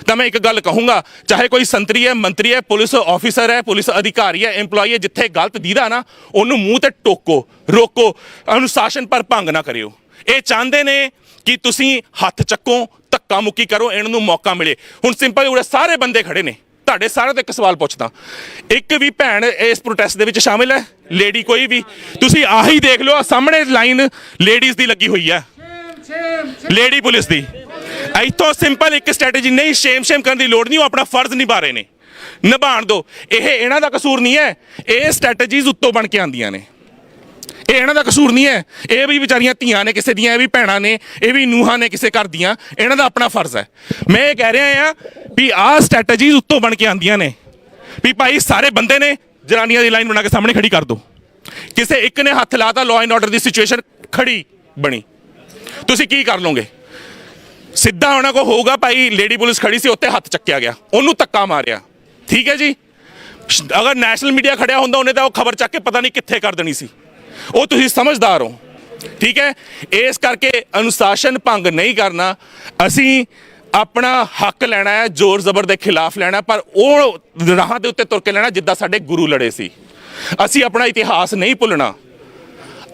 ਤਾਂ ਮੈਂ ਇੱਕ ਗੱਲ ਕਹੂੰਗਾ, ਚਾਹੇ ਕੋਈ ਸੰਤਰੀ ਹੈ, ਮੰਤਰੀ ਹੈ, ਪੁਲਿਸ ਆਫੀਸਰ ਹੈ, ਪੁਲਿਸ ਅਧਿਕਾਰੀ ਹੈ, EMPLOYE ਹੈ, ਜਿੱਥੇ ਗਲਤ ਦੀਦਾ ਨਾ ਉਹਨੂੰ ਮੂੰਹ ਤੇ ਟੋਕੋ, ਰੋਕੋ, ਅਨੁਸ਼ਾਸਨ ਪਰ ਭੰਗ ਨਾ ਕਰਿਓ। ਇਹ ਚਾਹੁੰਦੇ ਨੇ ਕਿ ਤੁਸੀਂ ਹੱਥ ਚੱਕੋ, ਧੱਕਾ ਮੁੱਕੀ ਕਰੋ, ਇਹਨਾਂ ਨੂੰ ਮੌਕਾ ਮਿਲੇ। ਹੁਣ ਸਿੰਪਲ ਉਰੇ ਸਾਰੇ ਬੰਦੇ ਖੜੇ ਨੇ, ਤੁਹਾਡੇ ਸਾਰਿਆਂ ਤੋਂ ਇੱਕ ਸਵਾਲ ਪੁੱਛਦਾ, ਇੱਕ ਵੀ ਭੈਣ ਇਸ ਪ੍ਰੋਟੈਸਟ ਦੇ ਵਿੱਚ ਸ਼ਾਮਿਲ ਹੈ? ਲੇਡੀ ਕੋਈ ਵੀ? ਤੁਸੀਂ ਆਹੀ ਦੇਖ ਲਓ, ਸਾਹਮਣੇ ਲਾਈਨ ਲੇਡੀਜ਼ ਦੀ ਲੱਗੀ ਹੋਈ ਹੈ, ਲੇਡੀ ਪੁਲਿਸ ਦੀ। ਇੱਥੋਂ ਸਿੰਪਲ ਇੱਕ ਸਟ੍ਰੈਟਜੀ ਨਹੀਂ, ਸ਼ੇਮ ਕਰਨ ਦੀ ਲੋੜ ਨਹੀਂ, ਉਹ ਆਪਣਾ ਫਰਜ਼ ਨਿਭਾ ਰਹੇ ਨੇ, ਨਿਭਾਣ ਦਿਓ। ਇਹ ਇਹਨਾਂ ਦਾ ਕਸੂਰ ਨਹੀਂ ਹੈ, ਇਹ ਸਟ੍ਰੈਟਜੀਜ਼ ਉੱਤੋਂ ਬਣ ਕੇ ਆਉਂਦੀਆਂ ਨੇ, ਇਹ ਇਹਨਾਂ ਦਾ ਕਸੂਰ ਨਹੀਂ ਹੈ। ਇਹ ਵੀ ਵਿਚਾਰੀਆਂ ਧੀਆਂ ਨੇ ਕਿਸੇ ਦੀਆਂ, ਇਹ ਵੀ ਭੈਣਾਂ ਨੇ, ਇਹ ਵੀ ਨੂੰਹਾਂ ਨੇ ਕਿਸੇ ਘਰ ਦੀਆਂ, ਇਹਨਾਂ ਦਾ ਆਪਣਾ ਫਰਜ਼ ਹੈ। ਮੈਂ ਇਹ ਕਹਿ ਰਿਹਾ ਆ ਵੀ ਆਹ ਸਟ੍ਰੈਟਜੀਜ਼ ਉੱਤੋਂ ਬਣ ਕੇ ਆਉਂਦੀਆਂ ਨੇ ਵੀ ਭਾਈ ਸਾਰੇ ਬੰਦੇ ਨੇ, ਜਨਾਨੀਆਂ ਦੀ ਲਾਈਨ ਬਣਾ ਕੇ ਸਾਹਮਣੇ ਖੜੀ ਕਰ ਦਿਓ। ਕਿਸੇ ਇੱਕ ਨੇ ਹੱਥ ਲਾਤਾ, law and order the situation ਖੜੀ ਬਣੀ, ਤੁਸੀਂ ਕੀ ਕਰ ਲਓਗੇ? ਸਿੱਧਾ ਉਹਨਾਂ ਕੋ ਹੋਊਗਾ ਭਾਈ ਲੇਡੀ ਪੁਲਿਸ ਖੜੀ ਸੀ, ਉੱਤੇ ਹੱਥ ਚੱਕਿਆ ਗਿਆ, ਉਹਨੂੰ ਧੱਕਾ ਮਾਰਿਆ, ਠੀਕ ਹੈ ਜੀ। ਅਗਰ ਨੈਸ਼ਨਲ ਮੀਡੀਆ ਖੜਿਆ ਹੁੰਦਾ, ਉਹਨੇ ਤਾਂ ਉਹ ਖਬਰ ਚੱਕ ਕੇ ਪਤਾ ਨਹੀਂ ਕਿੱਥੇ ਕਰ ਦੇਣੀ ਸੀ। ਉਹ ਤੁਸੀਂ ਸਮਝਦਾਰ ਹੋ, ਠੀਕ ਹੈ। ਇਸ ਕਰਕੇ ਅਨੁਸ਼ਾਸਨ ਭੰਗ ਨਹੀਂ ਕਰਨਾ, ਅਸੀਂ ਆਪਣਾ ਹੱਕ ਲੈਣਾ ਹੈ, ਜ਼ੋਰ ਜ਼ਬਰ ਦੇ ਖਿਲਾਫ ਲੈਣਾ, ਪਰ ਉਹ ਰਾਹਾਂ ਦੇ ਉੱਤੇ ਤੁਰ ਕੇ ਲੈਣਾ ਜਿੱਦਾਂ ਸਾਡੇ ਗੁਰੂ ਲੜੇ ਸੀ। ਅਸੀਂ ਆਪਣਾ ਇਤਿਹਾਸ ਨਹੀਂ ਭੁੱਲਣਾ,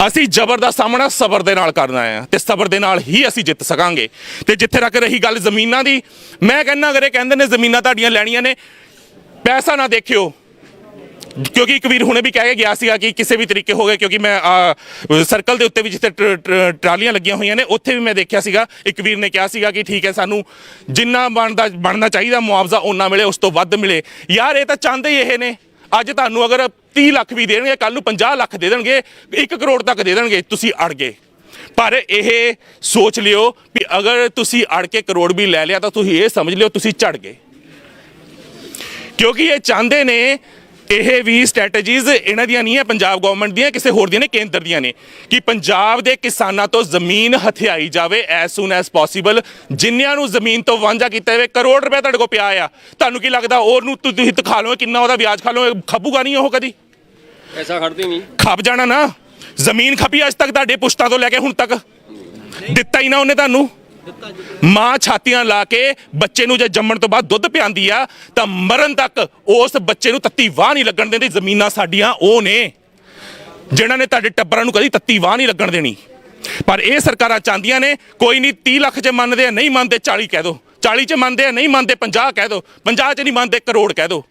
ਅਸੀਂ ਜ਼ਬਰ ਦਾ ਸਾਹਮਣਾ ਸਬਰ ਦੇ ਨਾਲ ਕਰਨਾ ਹੈ, ਤੇ ਸਬਰ ਦੇ ਨਾਲ ਹੀ ਅਸੀਂ ਜਿੱਤ ਸਕਾਂਗੇ। ਤੇ ਜਿੱਥੇ ਤੱਕ ਰਹੀ ਗੱਲ ਜ਼ਮੀਨਾਂ ਦੀ, ਮੈਂ ਕਹਿੰਦਾ ਅਗਰ ਇਹ ਕਹਿੰਦੇ ਨੇ ਜ਼ਮੀਨਾਂ ਤੁਹਾਡੀਆਂ ਲੈਣੀਆਂ ਨੇ, ਪੈਸਾ ਨਾ ਦੇਖਿਓ, ਕਿਉਂਕਿ ਇੱਕ ਵੀਰ ਹੁਣੇ ਵੀ ਕਹਿ ਕੇ ਗਿਆ ਸੀਗਾ ਕਿ ਕਿਸੇ ਵੀ ਤਰੀਕੇ ਹੋ ਗਏ, ਕਿਉਂਕਿ ਮੈਂ ਸਰਕਲ ਦੇ ਉੱਤੇ ਵੀ ਜਿੱਥੇ ਟਰਾਲੀਆਂ ਲੱਗੀਆਂ ਹੋਈਆਂ ਨੇ ਉੱਥੇ ਵੀ ਮੈਂ ਦੇਖਿਆ ਸੀਗਾ, ਇੱਕ ਵੀਰ ਨੇ ਕਿਹਾ ਸੀਗਾ ਕਿ ਠੀਕ ਹੈ ਸਾਨੂੰ ਜਿੰਨਾ ਬਣਨਾ ਚਾਹੀਦਾ ਮੁਆਵਜ਼ਾ ਓਨਾ ਮਿਲੇ, ਉਸ ਤੋਂ ਵੱਧ ਮਿਲੇ। ਯਾਰ ਇਹ ਤਾਂ ਚਾਹੁੰਦੇ ਹੀ ਇਹ ਨੇ। ਅੱਜ ਤੁਹਾਨੂੰ ਅਗਰ 30 ਲੱਖ ਵੀ ਦੇਣਗੇ, ਕੱਲ ਨੂੰ 50 ਲੱਖ ਦੇ ਦੇਣਗੇ, 1 ਕਰੋੜ ਤੱਕ ਦੇ ਦੇਣਗੇ, ਤੁਸੀਂ ਅੜ ਗਏ। ਪਰ ਇਹ ਸੋਚ ਲਿਓ ਵੀ ਅਗਰ ਤੁਸੀਂ ਅੜ ਕੇ ਕਰੋੜ ਵੀ ਲੈ ਲਿਆ ਤਾਂ ਤੁਸੀਂ ਇਹ ਸਮਝ ਲਿਓ ਤੁਸੀਂ ਝੜ ਗਏ, ਕਿਉਂਕਿ ਇਹ ਚਾਹੁੰਦੇ ਨੇ। ਇਹ ਵੀ ਸਟ੍ਰੈਟਜੀਜ਼ ਇਹਨਾਂ ਦੀਆਂ ਨਹੀਂ ਹੈ ਪੰਜਾਬ ਗਵਰਨਮੈਂਟ ਦੀਆਂ, ਕਿਸੇ ਹੋਰ ਦੀਆਂ ਨੇ, ਕੇਂਦਰ ਦੀਆਂ ਨੇ, ਕਿ ਪੰਜਾਬ ਦੇ ਕਿਸਾਨਾਂ ਤੋਂ ਜ਼ਮੀਨ ਹਥਿਆਈ ਜਾਵੇ ਐਸ ਸੂਨ ਐਸ ਪੋਸੀਬਲ। ਜਿੰਨਿਆਂ ਨੂੰ ਜ਼ਮੀਨ ਤੋਂ ਵਾਂਝਾ ਕੀਤਾ ਜਾਵੇ, ਕਰੋੜ ਰੁਪਏ ਤੁਹਾਡੇ ਕੋਲ ਪਿਆ ਆ, ਤੁਹਾਨੂੰ ਕੀ ਲੱਗਦਾ ਉਹਨੂੰ ਤੁਸੀਂ ਖਾ ਲਓ, ਕਿੰਨਾ ਉਹਦਾ ਵਿਆਜ ਖਾ ਲਓ, ਖੱਬੂਗਾ ਨਹੀਂ ਉਹ ਕਦੀ? ਐਸਾ ਖੜਦੀ ਨਹੀਂ, ਖੱਪ ਜਾਣਾ ਨਾ। ਜ਼ਮੀਨ ਖੱਪੀ ਅੱਜ ਤੱਕ ਤੁਹਾਡੇ ਪੁਸ਼ਤਾਂ ਤੋਂ ਲੈ ਕੇ ਹੁਣ ਤੱਕ, ਦਿੱਤਾ ਹੀ ਨਾ ਉਹਨੇ ਤੁਹਾਨੂੰ। ਮਾਂ ਛਾਤੀਆਂ ਲਾ ਕੇ ਬੱਚੇ ਨੂੰ ਜੇ ਜੰਮਣ ਤੋਂ ਬਾਅਦ ਦੁੱਧ ਪਿਆਂਦੀ ਆ ਤਾਂ ਮਰਨ ਤੱਕ ਉਸ ਬੱਚੇ ਨੂੰ ਤੱਤੀ ਵਾਹ ਨਹੀਂ ਲੱਗਣ ਦਿੰਦੀ। ਜ਼ਮੀਨਾਂ ਸਾਡੀਆਂ ਉਹ ਨੇ ਜਿਨ੍ਹਾਂ ਨੇ ਤੁਹਾਡੇ ਟੱਬਰਾਂ ਨੂੰ ਕਦੀ ਤੱਤੀ ਵਾਹ ਨਹੀਂ ਲੱਗਣ ਦੇਣੀ। ਪਰ ਇਹ ਸਰਕਾਰਾਂ ਚਾਹੁੰਦੀਆਂ ਨੇ ਕੋਈ ਨਹੀਂ 30 ਲੱਖ 'ਚ ਮੰਨਦੇ ਆ, ਨਹੀਂ ਮੰਨਦੇ 40 ਕਹਿ ਦਿਓ, 40 'ਚ ਮੰਨਦੇ ਆ, ਨਹੀਂ ਮੰਨਦੇ 50 ਕਹਿ ਦਿਓ, 50 'ਚ ਨਹੀਂ ਮੰਨਦੇ ਕਰੋੜ ਕਹਿ ਦਿਓ।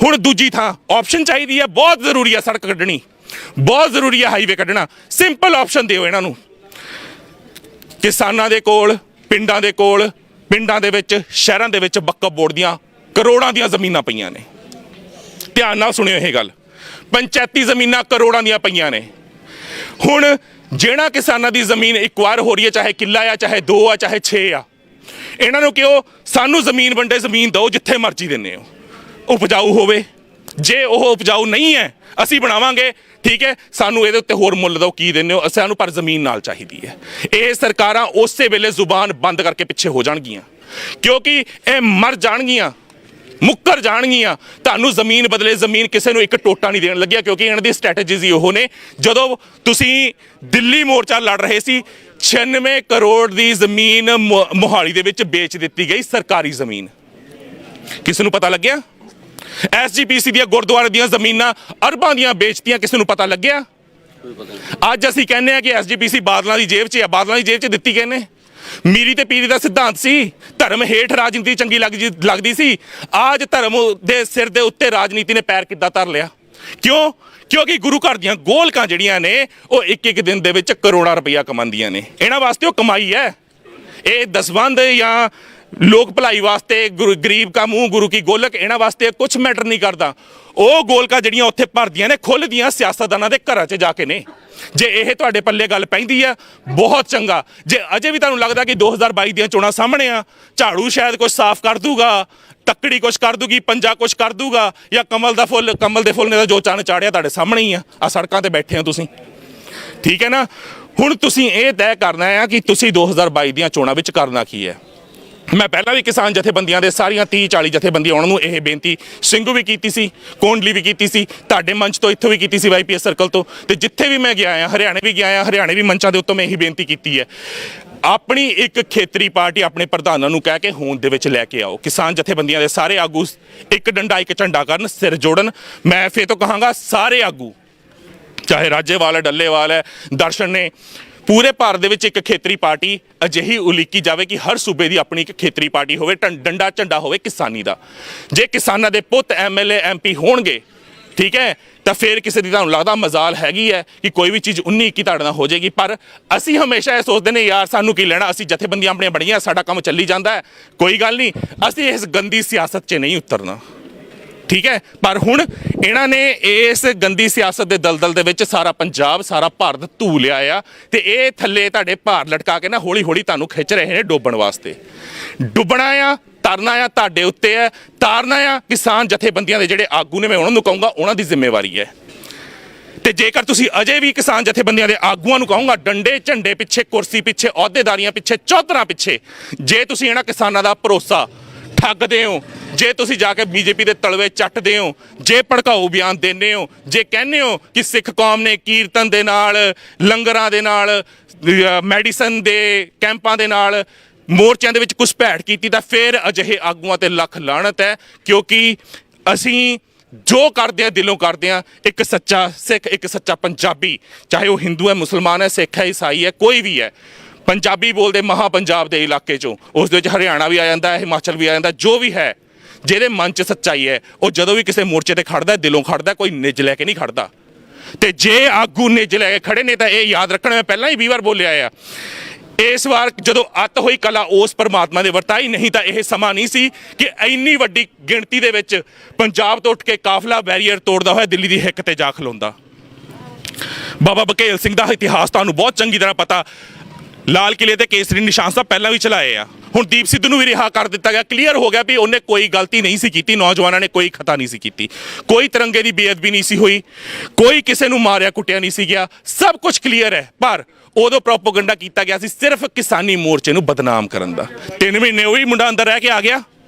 ਹੁਣ ਦੂਜੀ ਥਾਂ ਆਪਸ਼ਨ ਚਾਹੀਦੀ ਹੈ, ਬਹੁਤ ਜ਼ਰੂਰੀ ਹੈ ਸੜਕ ਕੱਢਣੀ, ਬਹੁਤ ਜ਼ਰੂਰੀ ਹੈ ਹਾਈਵੇ ਕੱਢਣਾ। ਸਿੰਪਲ ਆਪਸ਼ਨ ਦਿਓ ਇਹਨਾਂ ਨੂੰ। ਕਿਸਾਨਾਂ ਦੇ ਕੋਲ, ਪਿੰਡਾਂ ਦੇ ਕੋਲ, ਪਿੰਡਾਂ ਦੇ ਵਿੱਚ, ਸ਼ਹਿਰਾਂ ਦੇ ਵਿੱਚ ਬੱਕਪ ਬੋਰਡ ਦੀਆਂ ਕਰੋੜਾਂ ਦੀਆਂ ਜ਼ਮੀਨਾਂ ਪਈਆਂ ਨੇ। ਧਿਆਨ ਨਾਲ ਸੁਣਿਓ ਇਹ ਗੱਲ, ਪੰਚਾਇਤੀ ਜ਼ਮੀਨਾਂ ਕਰੋੜਾਂ ਦੀਆਂ ਪਈਆਂ ਨੇ। ਹੁਣ ਜਿਹੜਾ ਕਿਸਾਨਾਂ ਦੀ ਜ਼ਮੀਨ ਐਕਵਾਇਰ ਹੋ ਰਹੀ ਹੈ, ਚਾਹੇ ਕਿੱਲਾ ਆ, ਚਾਹੇ 2 ਆ, ਚਾਹੇ 6 ਆ, ਇਹਨਾਂ ਨੂੰ ਕਿਉਂ ਸਾਨੂੰ ਜ਼ਮੀਨ ਵੰਡੇ, ਜ਼ਮੀਨ ਦਿਓ ਜਿੱਥੇ ਮਰਜ਼ੀ ਦਿੰਦੇ ਹੋ, ਉਪਜਾਊ ਹੋਵੇ, ਜੇ ਉਹ ਉਪਜਾਊ ਨਹੀਂ ਹੈ ਅਸੀਂ ਬਣਾਵਾਂਗੇ, ਠੀਕ ਹੈ, ਸਾਨੂੰ ਇਹਦੇ ਉੱਤੇ ਹੋਰ ਮੁੱਲ ਦਿਓ, ਕੀ ਦਿੰਦੇ ਹੋ, ਸਾਨੂੰ ਪਰ ਜ਼ਮੀਨ ਨਾਲ ਚਾਹੀਦੀ ਹੈ। ਇਹ ਸਰਕਾਰਾਂ ਉਸੇ ਵੇਲੇ ਜ਼ੁਬਾਨ ਬੰਦ ਕਰਕੇ ਪਿੱਛੇ ਹੋ ਜਾਣਗੀਆਂ, ਕਿਉਂਕਿ ਇਹ ਮਰ ਜਾਣਗੀਆਂ, ਮੁੱਕਰ ਜਾਣਗੀਆਂ। ਤੁਹਾਨੂੰ ਜ਼ਮੀਨ ਬਦਲੇ ਜ਼ਮੀਨ ਕਿਸੇ ਨੂੰ ਇੱਕ ਟੋਟਾ ਨਹੀਂ ਦੇਣ ਲੱਗਿਆ, ਕਿਉਂਕਿ ਇਹਨਾਂ ਦੀ ਸਟ੍ਰੈਟੇਜੀਜ਼ ਹੀ ਉਹ ਨੇ। ਜਦੋਂ ਤੁਸੀਂ ਦਿੱਲੀ ਮੋਰਚਾ ਲੜ ਰਹੇ ਸੀ 96 ਕਰੋੜ ਦੀ ਜ਼ਮੀਨ ਮੋਹਾਲੀ ਦੇ ਵਿੱਚ ਵੇਚ ਦਿੱਤੀ ਗਈ, ਸਰਕਾਰੀ ਜ਼ਮੀਨ। ਕਿਸੇ ਨੂੰ ਪਤਾ ਲੱਗਿਆ? SGPC ਦੀਆਂ ਗੁਰਦੁਆਰੇ ਦੀਆਂ ਜ਼ਮੀਨਾਂ ਅਰਬਾਂ ਦੀਆਂ ਵੇਚਤੀਆਂ, ਕਿਸੇ ਨੂੰ ਪਤਾ ਲੱਗਿਆ? ਅੱਜ ਅਸੀਂ ਕਹਿੰਦੇ ਆ ਕਿ SGPC ਬਾਦਲਾਂ ਦੀ ਜੇਬ 'ਚ ਆ, ਬਾਦਲਾਂ ਦੀ ਜੇਬ 'ਚ ਦਿੱਤੀ ਗਏ ਨੇ। ਮੀਰੀ ਤੇ ਪੀਰੀ ਦਾ ਸਿਧਾਂਤ ਸੀ, ਧਰਮ ਹੇਠ ਰਾਜਨੀਤੀ ਚੰਗੀ ਲੱਗਦੀ ਸੀ। ਅੱਜ ਧਰਮ ਦੇ ਸਿਰ ਦੇ ਉੱਤੇ ਰਾਜਨੀਤੀ ਨੇ ਪੈਰ ਕਿੱਦਾਂ ਧਰ ਲਿਆ? ਕਿਉਂ? ਕਿਉਂਕਿ ਗੁਰੂ ਘਰ ਦੀਆਂ ਗੋਲਕਾਂ ਜਿਹੜੀਆਂ ਨੇ ਉਹ ਇੱਕ ਦਿਨ ਦੇ ਵਿੱਚ ਕਰੋੜਾਂ ਰੁਪਈਆ ਕਮਾਉਂਦੀਆਂ ਨੇ। ਇਹਨਾਂ ਵਾਸਤੇ ਉਹ ਕਮਾਈ ਹੈ। ਇਹ ਦਸਵੰਧ ਜਾਂ ਲੋਕ ਭਲਾਈ ਵਾਸਤੇ ਗਰੀਬ ਕਾ ਮੂੰਹ ਗੁਰੂ ਕੀ ਗੋਲਕ, ਇਹਨਾਂ ਵਾਸਤੇ ਕੁਝ ਮੈਟਰ ਨਹੀਂ ਕਰਦਾ। ਉਹ ਗੋਲਕਾਂ ਜਿਹੜੀਆਂ ਉੱਥੇ ਭਰਦੀਆਂ ਨੇ ਖੁੱਲ੍ਹਦੀਆਂ ਸਿਆਸਤਦਾਨਾਂ ਦੇ ਘਰਾਂ 'ਚ ਜਾ ਕੇ ਨੇ। ਜੇ ਇਹ ਤੁਹਾਡੇ ਪੱਲੇ ਗੱਲ ਪੈਂਦੀ ਆ ਬਹੁਤ ਚੰਗਾ। ਜੇ ਅਜੇ ਵੀ ਤੁਹਾਨੂੰ ਲੱਗਦਾ ਕਿ 2022 ਦੀਆਂ ਚੋਣਾਂ ਸਾਹਮਣੇ ਆ, ਝਾੜੂ ਸ਼ਾਇਦ ਕੁਝ ਸਾਫ਼ ਕਰ ਦੂਗਾ, ਤੱਕੜੀ ਕੁਝ ਕਰ ਦੂਗੀ, ਪੰਜਾ ਕੁਝ ਕਰ ਦੂਗਾ, ਜਾਂ ਕਮਲ ਦੇ ਫੁੱਲ ਨੇ ਤਾਂ ਜੋ ਚੰਨ ਚਾੜਿਆ ਤੁਹਾਡੇ ਸਾਹਮਣੇ ਹੀ ਆ ਸੜਕਾਂ ਤੇ ਬੈਠੇ ਹੋ ਤੁਸੀਂ, ਠੀਕ ਹੈ ਨਾ। ਹੁਣ ਤੁਸੀਂ ਇਹ ਤੈਅ ਕਰਨਾ ਹੈ ਕਿ ਤੁਸੀਂ 2022 ਦੀਆਂ ਚੋਣਾਂ ਵਿੱਚ ਕਰਨਾ ਕੀ ਹੈ। ਮੈਂ ਪਹਿਲਾਂ ਵੀ ਕਿਸਾਨ ਜਥੇਬੰਦੀਆਂ ਦੇ ਸਾਰੀਆਂ 30-40 ਜਥੇਬੰਦੀਆਂ ਉਹਨਾਂ ਨੂੰ ਇਹ ਬੇਨਤੀ ਸਿੰਘੂ ਵੀ ਕੀਤੀ ਸੀ, ਕੋਂਡਲੀ ਵੀ ਕੀਤੀ ਸੀ, ਤੁਹਾਡੇ ਮੰਚ ਤੋਂ ਇੱਥੋਂ ਵੀ ਕੀਤੀ ਸੀ, YPS ਸਰਕਲ ਤੋਂ, ਤੇ ਜਿੱਥੇ ਵੀ ਮੈਂ ਗਿਆ ਆ, ਹਰਿਆਣੇ ਵੀ ਗਿਆ ਆ, ਹਰਿਆਣੇ ਵੀ ਮੰਚਾਂ ਦੇ ਉੱਤੋਂ ਮੈਂ ਇਹੀ ਬੇਨਤੀ ਕੀਤੀ ਹੈ, ਆਪਣੀ ਇੱਕ ਖੇਤਰੀ ਪਾਰਟੀ ਆਪਣੇ ਪ੍ਰਧਾਨਾਂ ਨੂੰ ਕਹਿ ਕੇ ਹੋਂਦ ਦੇ ਵਿੱਚ ਲੈ ਕੇ ਆਓ। ਕਿਸਾਨ ਜਥੇਬੰਦੀਆਂ ਦੇ ਸਾਰੇ ਆਗੂ ਇੱਕ ਡੰਡਾ ਇੱਕ ਝੰਡਾ ਕਰਨ, ਸਿਰ ਜੋੜਨ। ਮੈਂ ਫੇਰ ਤੋਂ ਕਹਾਂਗਾ ਸਾਰੇ ਆਗੂ, ਚਾਹੇ ਰਾਜੇਵਾਲ ਹੈ, ਡੱਲੇਵਾਲ ਹੈ, ਦਰਸ਼ਨ ਨੇ, ਪੂਰੇ ਭਾਰਤ ਦੇ ਵਿੱਚ ਇੱਕ ਖੇਤਰੀ ਪਾਰਟੀ ਅਜਿਹੀ ਉਲੀਕੀ ਜਾਵੇ ਕਿ ਹਰ ਸੂਬੇ ਦੀ ਆਪਣੀ ਇੱਕ ਖੇਤਰੀ ਪਾਰਟੀ ਹੋਵੇ, ਡੰਡਾ ਝੰਡਾ ਹੋਵੇ ਕਿਸਾਨੀ ਦਾ। ਜੇ ਕਿਸਾਨਾਂ ਦੇ ਪੁੱਤ MLA MP ਹੋਣਗੇ, ਠੀਕ ਹੈ, ਤਾਂ ਫਿਰ ਕਿਸੇ ਦੀ ਤੁਹਾਨੂੰ ਲੱਗਦਾ ਮਜ਼ਾਲ ਹੈਗੀ ਹੈ ਕਿ ਕੋਈ ਵੀ ਚੀਜ਼ 19-21 ਤੁਹਾਡੇ ਨਾਲ ਹੋ ਜਾਏਗੀ। ਪਰ ਅਸੀਂ ਹਮੇਸ਼ਾ ਇਹ ਸੋਚਦੇ ਨੇ ਯਾਰ ਸਾਨੂੰ ਕੀ ਲੈਣਾ, ਅਸੀਂ ਜਥੇਬੰਦੀਆਂ ਆਪਣੀਆਂ ਬੜੀਆਂ, ਸਾਡਾ ਕੰਮ ਚੱਲੀ ਜਾਂਦਾ ਹੈ, ਕੋਈ ਗੱਲ ਨਹੀਂ, ਅਸੀਂ ਇਸ ਗੰਦੀ ਸਿਆਸਤ 'ਚ ਨਹੀਂ ਉਤਰਨਾ, ਠੀਕ ਹੈ। ਪਰ ਹੁਣ ਇਹਨਾਂ ਨੇ ਇਸ ਗੰਦੀ ਸਿਆਸਤ ਦੇ ਦਲਦਲ ਦੇ ਵਿੱਚ ਸਾਰਾ ਪੰਜਾਬ, ਸਾਰਾ ਭਾਰਤ ਧੂ ਲਿਆ ਆ, ਤੇ ਇਹ ਥੱਲੇ ਤੁਹਾਡੇ ਭਾਰ ਲਟਕਾ ਕੇ ਨਾ ਹੌਲੀ ਹੌਲੀ ਤੁਹਾਨੂੰ ਖਿੱਚ ਰਹੇ ਨੇ ਡੋਬਣ ਵਾਸਤੇ। ਡੁੱਬਣਾ ਆ, ਤਰਨਾ ਆ ਤੁਹਾਡੇ ਉੱਤੇ ਹੈ, ਤਾਰਨਾ ਆ ਕਿਸਾਨ ਜਥੇਬੰਦੀਆਂ ਦੇ ਜਿਹੜੇ ਆਗੂ ਨੇ, ਮੈਂ ਉਹਨਾਂ ਨੂੰ ਕਹੂੰਗਾ ਉਹਨਾਂ ਦੀ ਜ਼ਿੰਮੇਵਾਰੀ ਹੈ। ਤੇ ਜੇਕਰ ਤੁਸੀਂ ਅਜੇ ਵੀ ਕਿਸਾਨ ਜਥੇਬੰਦੀਆਂ ਦੇ ਆਗੂਆਂ ਨੂੰ ਕਹੂੰਗਾ ਡੰਡੇ ਝੰਡੇ ਪਿੱਛੇ, ਕੁਰਸੀ ਪਿੱਛੇ, ਅਹੁਦੇਦਾਰੀਆਂ ਪਿੱਛੇ, ਚੌਧਰਾਂ ਪਿੱਛੇ, ਜੇ ਤੁਸੀਂ ਇਹਨਾਂ ਕਿਸਾਨਾਂ ਦਾ ਭਰੋਸਾ ਠੱਗਦੇ ਹੋ, ਜੇ ਤੁਸੀਂ ਜਾ ਕੇ BJP ਦੇ ਤਲਵੇ ਚੱਟਦੇ ਹੋ, ਜੇ ਭੜਕਾਊ ਬਿਆਨ ਦਿੰਦੇ ਹੋ, ਜੇ ਕਹਿੰਦੇ ਹੋ ਕਿ ਸਿੱਖ ਕੌਮ ਨੇ ਕੀਰਤਨ ਦੇ ਨਾਲ, ਲੰਗਰਾਂ ਦੇ ਨਾਲ, ਮੈਡੀਸਨ ਦੇ ਕੈਂਪਾਂ ਦੇ ਨਾਲ, ਮੋਰਚਿਆਂ ਦੇ ਵਿੱਚ ਘੁਸਪੈਠ ਕੀਤੀ, ਤਾਂ ਫਿਰ ਅਜਿਹੇ ਆਗੂਆਂ ਤੇ ਲੱਖ ਲਾਹਨਤ ਹੈ। ਕਿਉਂਕਿ ਅਸੀਂ ਜੋ ਕਰਦੇ ਆ ਦਿਲੋਂ ਕਰਦੇ ਆ। ਇੱਕ ਸੱਚਾ ਸਿੱਖ, ਇੱਕ ਸੱਚਾ ਪੰਜਾਬੀ, ਚਾਹੇ ਉਹ ਹਿੰਦੂ ਹੈ, ਮੁਸਲਮਾਨ ਹੈ, ਸਿੱਖ ਹੈ, ਈਸਾਈ ਹੈ, ਕੋਈ ਵੀ ਹੈ, ਪੰਜਾਬੀ ਬੋਲਦੇ ਮਹਾ ਪੰਜਾਬ ਦੇ ਇਲਾਕੇ 'ਚੋਂ, ਉਸ ਦੇ ਵਿੱਚ ਹਰਿਆਣਾ ਵੀ ਆ ਜਾਂਦਾ ਹੈ, ਹਿਮਾਚਲ ਵੀ ਆ ਜਾਂਦਾ, ਜੋ ਵੀ ਹੈ, ਜਿਹਦੇ ਮਨ 'ਚ ਸੱਚਾਈ ਹੈ, ਉਹ ਜਦੋਂ ਵੀ ਕਿਸੇ ਮੋਰਚੇ ਤੇ ਖੜਦਾ ਦਿਲੋਂ ਖੜਦਾ, ਕੋਈ ਨਿੱਜ ਲੈ ਕੇ ਨਹੀਂ ਖੜਦਾ। ਤੇ ਜੇ ਆਗੂ ਨਿੱਜ ਲੈ ਕੇ ਖੜੇ ਨੇ ਤਾਂ ਇਹ ਯਾਦ ਰੱਖਣਾ, ਮੈਂ ਪਹਿਲਾਂ ਹੀ 20 ਵਾਰ ਬੋਲਿਆ ਆ, ਇਸ ਵਾਰ ਜਦੋਂ ਅੱਤ ਹੋਈ ਕਲਾ ਉਸ ਪਰਮਾਤਮਾ ਦੇ ਵਰਤਾਈ, ਨਹੀਂ ਤਾਂ ਇਹ ਸਮਾਂ ਨਹੀਂ ਸੀ ਕਿ ਇੰਨੀ ਵੱਡੀ ਗਿਣਤੀ ਦੇ ਵਿੱਚ ਪੰਜਾਬ ਤੋਂ ਉੱਠ ਕੇ ਕਾਫਲਾ ਬੈਰੀਅਰ ਤੋੜਦਾ ਹੋਇਆ ਦਿੱਲੀ ਦੀ ਹਿੱਕ ਤੇ ਜਾ ਖਲੋਂਦਾ। ਬਾਬਾ ਬਘੇਲ ਸਿੰਘ ਦਾ ਇਤਿਹਾਸ ਤੁਹਾਨੂੰ ਬਹੁਤ ਚੰਗੀ ਤਰ੍ਹਾਂ ਪਤਾ। ਲਾਲ ਕਿਲੇ ਤੇ ਕੇਸਰੀ ਨਿਸ਼ਾਨ ਸਾਹਿਬ ਪਹਿਲਾਂ ਵੀ ਚਲਾਏ ਆ। ਹੁਣ ਦੀਪ ਸਿੱਧੂ ਨੂੰ ਵੀ ਰਿਹਾ ਕਰ ਦਿੱਤਾ ਗਿਆ, ਕਲੀਅਰ ਹੋ ਗਿਆ ਵੀ ਉਹਨੇ ਕੋਈ ਗਲਤੀ ਨਹੀਂ ਸੀ ਕੀਤੀ, ਨੌਜਵਾਨਾਂ ਨੇ ਕੋਈ ਖਤਾ ਨਹੀਂ ਸੀ ਕੀਤੀ, ਕੋਈ ਤਿਰੰਗੇ ਦੀ ਬੇਅਦਬੀ ਨਹੀਂ ਸੀ ਹੋਈ, ਕੋਈ ਕਿਸੇ ਨੂੰ ਮਾਰਿਆ ਕੁੱਟਿਆ ਨਹੀਂ ਸੀ ਗਿਆ, ਸਭ ਕੁਝ ਕਲੀਅਰ ਹੈ। ਪਰ ਉਦੋਂ ਪ੍ਰੋਪੇਗੈਂਡਾ ਕੀਤਾ ਗਿਆ ਸੀ ਸਿਰਫ ਕਿਸਾਨੀ ਮੋਰਚੇ ਨੂੰ ਬਦਨਾਮ ਕਰਨ ਦਾ। 3 ਮਹੀਨੇ ਉਹ ਵੀ ਮੁੰਡਾ ਅੰਦਰ ਰਹਿ ਕੇ ਆ ਗਿਆ,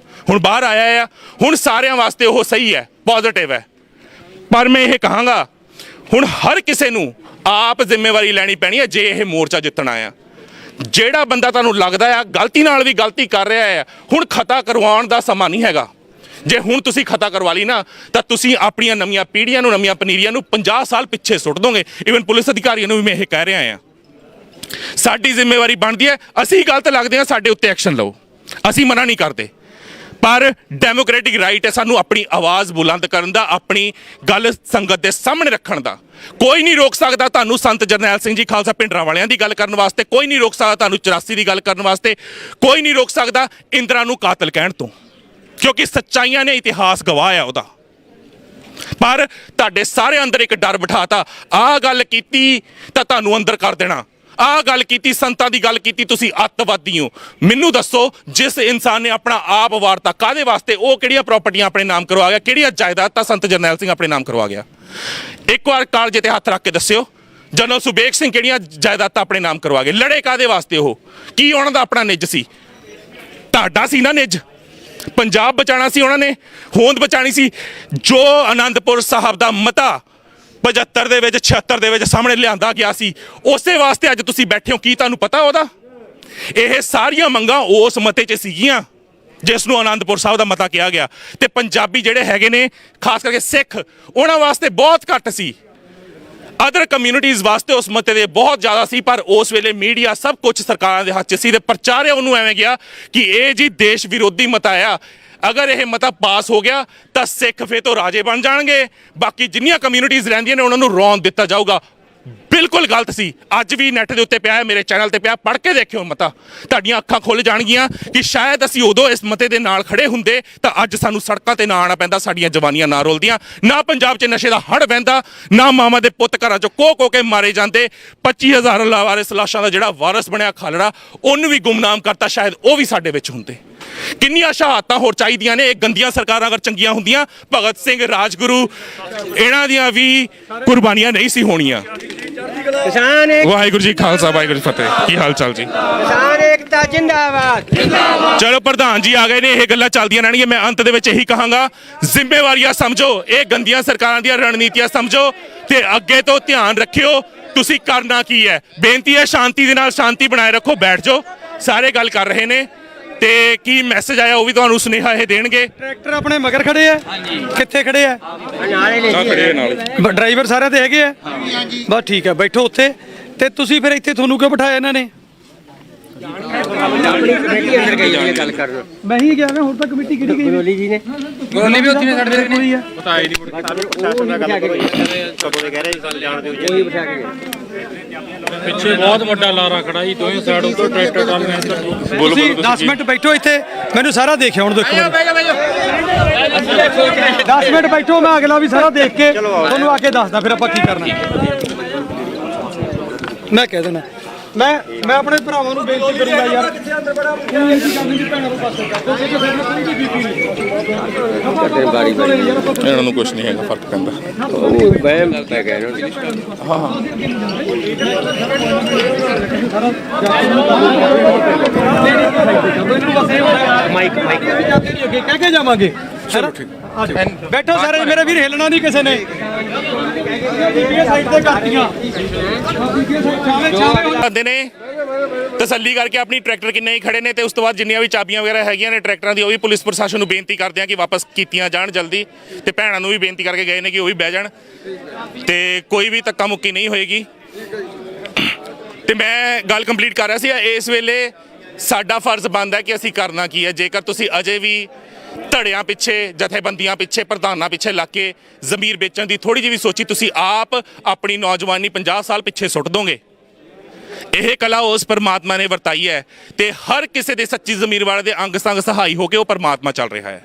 ਹੁਣ ਬਾਹਰ ਆਇਆ ਆ, ਹੁਣ ਸਾਰਿਆਂ ਵਾਸਤੇ ਉਹ ਸਹੀ ਹੈ, ਪੋਜ਼ਿਟਿਵ ਹੈ। ਪਰ ਮੈਂ ਇਹ ਕਹਾਂਗਾ ਹੁਣ ਹਰ ਕਿਸੇ ਨੂੰ ਆਪ ਜ਼ਿੰਮੇਵਾਰੀ ਲੈਣੀ ਪੈਣੀ ਹੈ ਜੇ ਇਹ ਮੋਰਚਾ ਜਿੱਤਣਾ ਆ। ਜਿਹੜਾ ਬੰਦਾ ਤੁਹਾਨੂੰ ਲੱਗਦਾ ਆ ਗਲਤੀ ਨਾਲ ਵੀ ਗਲਤੀ ਕਰ ਰਿਹਾ ਹੈ, ਹੁਣ ਖਤਾ ਕਰਵਾਉਣ ਦਾ ਸਮਾਂ ਨਹੀਂ ਹੈਗਾ। ਜੇ ਹੁਣ ਤੁਸੀਂ ਖਤਾ ਕਰਵਾ ਲਈ ਨਾ ਤਾਂ ਤੁਸੀਂ ਆਪਣੀਆਂ ਨਵੀਆਂ ਪੀੜ੍ਹੀਆਂ ਨੂੰ, ਨਵੀਆਂ ਪਨੀਰੀਆਂ ਨੂੰ 50 ਸਾਲ ਪਿੱਛੇ ਸੁੱਟ ਦੋਗੇ। ਈਵਨ ਪੁਲਿਸ ਅਧਿਕਾਰੀਆਂ ਨੂੰ ਵੀ ਮੈਂ ਇਹ ਕਹਿ ਰਿਹਾ ਆ, ਸਾਡੀ ਜ਼ਿੰਮੇਵਾਰੀ ਬਣਦੀ ਹੈ, ਅਸੀਂ ਗਲਤ ਲੱਗਦੇ ਹਾਂ ਸਾਡੇ ਉੱਤੇ ਐਕਸ਼ਨ ਲਓ, ਅਸੀਂ ਮਨਾ ਨਹੀਂ ਕਰਦੇ, ਪਰ ਡੈਮੋਕ੍ਰੈਟਿਕ ਰਾਈਟ ਹੈ ਸਾਨੂੰ ਆਪਣੀ ਆਵਾਜ਼ ਬੁਲੰਦ ਕਰਨ ਦਾ, ਆਪਣੀ ਗੱਲ ਸੰਗਤ ਦੇ ਸਾਹਮਣੇ ਰੱਖਣ ਦਾ। ਕੋਈ ਨਹੀਂ ਰੋਕ ਸਕਦਾ ਤੁਹਾਨੂੰ ਸੰਤ ਜਰਨੈਲ ਸਿੰਘ ਜੀ ਖਾਲਸਾ ਭਿੰਡਰਾਂ ਵਾਲਿਆਂ ਦੀ ਗੱਲ ਕਰਨ ਵਾਸਤੇ, ਕੋਈ ਨਹੀਂ ਰੋਕ ਸਕਦਾ ਤੁਹਾਨੂੰ 84 ਦੀ ਗੱਲ ਕਰਨ ਵਾਸਤੇ, ਕੋਈ ਨਹੀਂ ਰੋਕ ਸਕਦਾ ਇੰਦਰਾ ਨੂੰ ਕਾਤਲ ਕਹਿਣ ਤੋਂ, ਕਿਉਂਕਿ ਸੱਚਾਈਆਂ ਨੇ ਇਤਿਹਾਸ ਗਵਾਹ ਆ ਉਹਦਾ। ਪਰ ਤੁਹਾਡੇ ਸਾਰੇ ਅੰਦਰ ਇੱਕ ਡਰ ਬਿਠਾਤਾ, ਆਹ ਗੱਲ ਕੀਤੀ ਤਾਂ ਤੁਹਾਨੂੰ ਅੰਦਰ ਕਰ ਦੇਣਾ, ਆਹ ਗੱਲ ਕੀਤੀ, ਸੰਤਾਂ ਦੀ ਗੱਲ ਕੀਤੀ, ਤੁਸੀਂ ਅੱਤਵਾਦੀ ਹੋ। ਮੈਨੂੰ ਦੱਸੋ, ਜਿਸ ਇਨਸਾਨ ਨੇ ਆਪਣਾ ਆਪ ਵਾਰਤਾ ਕਾਹਦੇ ਵਾਸਤੇ, ਉਹ ਕਿਹੜੀਆਂ ਪ੍ਰਾਪਰਟੀਆਂ ਆਪਣੇ ਨਾਮ ਕਰਵਾ ਗਿਆ, ਕਿਹੜੀਆਂ ਜਾਇਦਾਦਾਂ ਸੰਤ ਜਰਨੈਲ ਸਿੰਘ ਆਪਣੇ ਨਾਮ ਕਰਵਾ ਗਿਆ? ਇੱਕ ਵਾਰ ਕਾਲਜੇ ਤੇ ਹੱਥ ਰੱਖ ਕੇ ਦੱਸਿਓ। ਜਨਰਲ ਸੁਬੇਗ ਸਿੰਘ ਕਿਹੜੀਆਂ ਜਾਇਦਾਦਾਂ ਆਪਣੇ ਨਾਮ ਕਰਵਾ ਗਏ? ਲੜੇ ਕਾਹਦੇ ਵਾਸਤੇ? ਉਹ ਕੀ ਉਹਨਾਂ ਦਾ ਆਪਣਾ ਨਿੱਜ ਸੀ? ਤੁਹਾਡਾ ਸੀ ਨਾ ਨਿੱਜ। ਪੰਜਾਬ ਬਚਾਉਣਾ ਸੀ ਉਹਨਾਂ ਨੇ, ਹੋਂਦ ਬਚਾਣੀ ਸੀ। ਜੋ ਆਨੰਦਪੁਰ ਸਾਹਿਬ ਦਾ ਮਤਾ 75 ਦੇ ਵਿੱਚ 76 ਦੇ ਵਿੱਚ ਸਾਹਮਣੇ ਲਿਆਂਦਾ ਗਿਆ ਸੀ, ਉਸੇ ਵਾਸਤੇ ਅੱਜ ਤੁਸੀਂ ਬੈਠੇ ਹੋ। ਕੀ ਤੁਹਾਨੂੰ ਪਤਾ ਉਹਦਾ? ਇਹ ਸਾਰੀਆਂ ਮੰਗਾਂ ਉਸ ਮਤੇ 'ਚ ਸੀਗੀਆਂ ਜਿਸ ਨੂੰ ਆਨੰਦਪੁਰ ਸਾਹਿਬ ਦਾ ਮਤਾ ਕਿਹਾ ਗਿਆ। ਤੇ ਪੰਜਾਬੀ ਜਿਹੜੇ ਹੈਗੇ ਨੇ, ਖਾਸ ਕਰਕੇ ਸਿੱਖ, ਉਹਨਾਂ ਵਾਸਤੇ ਬਹੁਤ ਘੱਟ ਸੀ। ਅਦਰ ਕਮਿਊਨਿਟੀਜ਼ ਵਾਸਤੇ ਉਸ ਮਤੇ ਦੇ ਬਹੁਤ ਜ਼ਿਆਦਾ ਸੀ। ਪਰ ਉਸ ਵੇਲੇ ਮੀਡੀਆ ਸਭ ਕੁਝ ਸਰਕਾਰਾਂ ਦੇ ਹੱਥ 'ਚ ਸੀ ਤੇ ਪ੍ਰਚਾਰਿਆ ਉਹਨੂੰ ਐਵੇਂ ਗਿਆ ਕਿ ਇਹ ਜੀ ਦੇਸ਼ ਵਿਰੋਧੀ ਮਤਾ ਆ। ਅਗਰ ਇਹ ਮਤਾ ਪਾਸ ਹੋ ਗਿਆ ਤਾਂ ਸਿੱਖ ਫੇਰ ਤੋਂ ਰਾਜੇ ਬਣ ਜਾਣਗੇ, ਬਾਕੀ ਜਿੰਨੀਆਂ ਕਮਿਊਨਿਟੀਜ਼ ਰਹਿੰਦੀਆਂ ਨੇ ਉਹਨਾਂ ਨੂੰ ਰੌਣ ਦਿੱਤਾ ਜਾਊਗਾ। ਬਿਲਕੁਲ ਗਲਤ ਸੀ। ਅੱਜ ਵੀ ਨੈਟ ਦੇ ਉੱਤੇ ਪਿਆ ਹੈ, ਮੇਰੇ ਚੈਨਲ ਤੇ ਪਿਆ, ਪੜ੍ਹ ਕੇ ਦੇਖਿਓ ਮਤਾ। ਤੁਹਾਡੀਆਂ ਅੱਖਾਂ ਖੁੱਲ ਜਾਣਗੀਆਂ ਕਿ ਸ਼ਾਇਦ ਅਸੀਂ ਉਦੋਂ ਇਸ ਮਤੇ ਦੇ ਨਾਲ ਖੜੇ ਹੁੰਦੇ ਤਾਂ ਅੱਜ ਸਾਨੂੰ ਸੜਕਾਂ ਤੇ ਨਾ ਆਉਣਾ ਪੈਂਦਾ, ਸਾਡੀਆਂ ਜਵਾਨੀਆਂ ਨਾ ਰੋਲਦੀਆਂ, ਨਾ ਪੰਜਾਬ 'ਚ ਨਸ਼ੇ ਦਾ ਹੜ੍ਹ ਵਹਿੰਦਾ, ਨਾ ਮਾਵਾਂ ਦੇ ਪੁੱਤ ਘਰਾਂ 'ਚੋਂ ਕੋ ਕੇ ਮਾਰੇ ਜਾਂਦੇ। 25,000 ਲਾਵਾਰਿਸ ਲਾਸ਼ਾਂ ਦਾ ਜਿਹੜਾ ਵਾਰਸ ਬਣਿਆ ਖਾਲੜਾ, ਉਹਨੂੰ ਵੀ ਗੁੰਮਨਾਮ ਕਰਤਾ, ਸ਼ਾਇਦ ਉਹ ਵੀ ਸਾਡੇ ਵਿੱਚ ਹੁੰਦੇ। ਕਿੰਨੀਆਂ ਸ਼ਹਾਦਤਾਂ ਹੋਰ ਚਾਹੀਦੀਆਂ ਨੇ? ਇਹ ਗੰਦੀਆਂ ਸਰਕਾਰਾਂ ਅਗਰ ਚੰਗੀਆਂ ਹੁੰਦੀਆਂ, ਭਗਤ ਸਿੰਘ, ਰਾਜਗੁਰੂ, ਇਹਨਾਂ ਦੀਆਂ ਵੀ ਕੁਰਬਾਨੀਆਂ ਨਹੀਂ ਸੀ ਹੋਣੀਆਂ। ਕਿਸਾਨ ਏਕ ਵਾਹਿਗੁਰੂ ਜੀ ਖਾਲਸਾ, ਵਾਹਿਗੁਰੂ ਜੀ ਫਤਿਹ। ਕੀ ਹਾਲ ਚਾਲ ਜੀ? ਕਿਸਾਨ ਏਕਤਾ ਜਿੰਦਾਬਾਦ। ਚਲੋ ਪ੍ਰਧਾਨ ਜੀ ਆ ਗਏ ਨੇ, ਇਹ ਗੱਲਾਂ ਚੱਲਦੀਆਂ ਰਹਿਣਗੀਆਂ। ਮੈਂ ਅੰਤ ਦੇ ਵਿੱਚ ਇਹੀ ਕਹਾਂਗਾ, ਜ਼ਿੰਮੇਵਾਰੀਆਂ ਸਮਝੋ, ਇਹ ਗੰਦੀਆਂ ਸਰਕਾਰਾਂ ਦੀਆਂ ਰਣਨੀਤੀਆਂ ਸਮਝੋ ਤੇ ਅੱਗੇ ਤੋਂ ਧਿਆਨ ਰੱਖਿਓ ਤੁਸੀਂ ਕਰਨਾ ਕੀ ਹੈ। ਬੇਨਤੀ ਹੈ ਸ਼ਾਂਤੀ ਦੇ ਨਾਲ, ਸ਼ਾਂਤੀ ਬਣਾਏ ਰੱਖੋ, ਬੈਠ ਜਾਓ। ਸਾਰੇ ਗੱਲ ਕਰ ਰਹੇ ਨੇ ਤੇ ਕੀ ਮੈਸੇਜ ਆਇਆ ਉਹ ਵੀ ਤੁਹਾਨੂੰ ਸੁਨੇਹਾ ਇਹ ਦੇਣਗੇ। ਟਰੈਕਟਰ ਆਪਣੇ ਮਗਰ ਖੜੇ ਆ। ਕਿੱਥੇ ਖੜੇ ਆ? ਨਾਲੇ ਲੈ ਜੀ। ਡਰਾਈਵਰ ਸਾਰਿਆਂ ਤੇ ਹੈਗੇ ਆ? ਬਸ ਠੀਕ ਹੈ, ਬੈਠੋ ਉੱਥੇ। ਤੇ ਤੁਸੀਂ ਫਿਰ ਇੱਥੇ ਤੁਹਾਨੂੰ ਕਿਉਂ ਬਿਠਾਇਆ ਇਹਨਾਂ ਨੇ? ਕਮੇਟੀ ਅੰਦਰ ਗਈ ਹੋਈ ਹੈ ਗੱਲ ਕਰਨ। ਮੈਂ ਹੀ ਗਿਆ ਨਾ, ਹੁਣ ਤਾਂ ਕਮੇਟੀ ਕਿਹੜੀ ਗਈ? ਬੋਲੀ ਜੀ ਨੇ ਗੋਲੀ ਵੀ ਉੱਥੇ ਸਾਡੇ ਦੇ ਕੋਈ ਆ। ਉਹ ਨਹੀਂ ਬਿਠਾ ਕੇ ਗਏ। ਕਦੋਂ ਦੇ ਕਹਿ ਰਹੇ ਸਾਨੂੰ ਜਾਣਦੇ ਹੋ ਜੀ, ਬਿਠਾ ਕੇ ਗਏ। ਪਿੱਛੇ ਬਹੁਤ ਵੱਡਾ ਲਾਰਾ ਖੜਾ ਜੀ, ਦੋਵੇਂ ਸਾਈਡ ਉੱਤੇ ਟਰੈਕਟਰ ਟਰਾਲੀਆਂ ਇੱਧਰ ਨੂੰ। ਤੁਸੀਂ 10 ਮਿੰਟ ਬੈਠੋ ਇੱਥੇ, ਮੈਨੂੰ ਸਾਰਾ ਦੇਖਿਆ ਹੁਣ ਦੇਖੋ। 10 ਮਿੰਟ ਬੈਠੋ, ਮੈਂ ਅਗਲਾ ਵੀ ਸਾਰਾ ਦੇਖ ਕੇ ਤੁਹਾਨੂੰ ਆ ਕੇ ਦੱਸਦਾ ਫਿਰ ਆਪਾਂ ਕੀ ਕਰਨਾ। ਮੈਂ ਕਹਿ ਦੇਣਾ, ਮੈਂ ਆਪਣੇ ਭਰਾਵਾਂ ਨੂੰ ਬੇਨਤੀ ਕਰੂੰਗਾ ਯਾਰ, ਇਹਨਾਂ ਨੂੰ ਕੁਝ ਨਹੀਂ ਹੈਗਾ, ਫਰਕ ਪੈਂਦਾ। ਉਹ ਵਹਿਮ ਪੈ ਗਿਆ ਇਹਨਾਂ ਨੂੰ। ਮਾਈਕ ਕਹਿ ਕੇ ਜਾਵਾਂਗੇ। ਚਲੋ ਠੀਕ, ਬੈਠੋ ਸਾਰੇ ਮੇਰੇ ਵੀਰ, ਹਿੱਲਣਾ ਨਹੀਂ ਕਿਸੇ ਨੇ। ਸਾਈਡ ਤੇ ਕਰਤੀਆਂ ਆਉਂਦੇ ਨੇ ਤਸੱਲੀ ਕਰਕੇ ਆਪਣੀ ਟਰੈਕਟਰ ਕਿੰਨੇ ਹੀ ਖੜੇ ਨੇ ਤੇ ਉਸ ਤੋਂ ਬਾਅਦ ਜਿੰਨੀਆਂ ਵੀ ਚਾਬੀਆਂ ਵਗੈਰਾ ਹੈਗੀਆਂ ਨੇ ਟਰੈਕਟਰਾਂ ਦੀ, ਉਹ ਵੀ ਪੁਲਿਸ ਪ੍ਰਸ਼ਾਸਨ ਨੂੰ ਬੇਨਤੀ ਕਰਦੇ ਆ ਕਿ ਵਾਪਸ ਕੀਤੀਆਂ ਜਾਣ ਜਲਦੀ। ਤੇ ਭੈਣਾਂ ਨੂੰ ਵੀ ਬੇਨਤੀ ਕਰਕੇ ਗਏ ਨੇ ਕਿ ਉਹ ਵੀ ਬਹਿ ਜਾਣ ਤੇ ਕੋਈ ਵੀ ਧੱਕਾ ਮੁੱਕੀ ਨਹੀਂ ਹੋਏਗੀ। ਤੇ ਮੈਂ ਗੱਲ ਕੰਪਲੀਟ ਕਰ ਰਿਹਾ ਸੀ। ਇਸ ਵੇਲੇ ਸਾਡਾ ਫਰਜ਼ ਬਣਦਾ ਕਿ ਅਸੀਂ ਕਰਨਾ ਕੀ ਹੈ। ਜੇਕਰ ਤੁਸੀਂ ਅਜੇ ਵੀ ਧੜਿਆਂ ਪਿੱਛੇ, ਜਥੇਬੰਦੀਆਂ ਪਿੱਛੇ, ਪ੍ਰਧਾਨਾਂ ਪਿੱਛੇ ਲੱਗ ਕੇ ਜ਼ਮੀਰ ਵੇਚਣ ਦੀ ਥੋੜੀ ਜਿਹੀ ਵੀ ਸੋਚੀ, ਤੁਸੀਂ ਆਪ ਆਪਣੀ ਨੌਜਵਾਨੀ 50 ਸਾਲ ਪਿੱਛੇ ਸੁੱਟ ਦੋਗੇ। ਇਹ ਕਲਾ ਉਸ ਪਰਮਾਤਮਾ ਨੇ ਵਰਤਾਈ ਹੈ ਤੇ ਹਰ ਕਿਸੇ ਦੇ ਸੱਚੀ ਜ਼ਮੀਰ ਵਾਲੇ ਦੇ ਅੰਗ ਸੰਗ ਸਹਾਈ ਹੋ ਕੇ ਉਹ ਪਰਮਾਤਮਾ ਚੱਲ ਰਿਹਾ ਹੈ।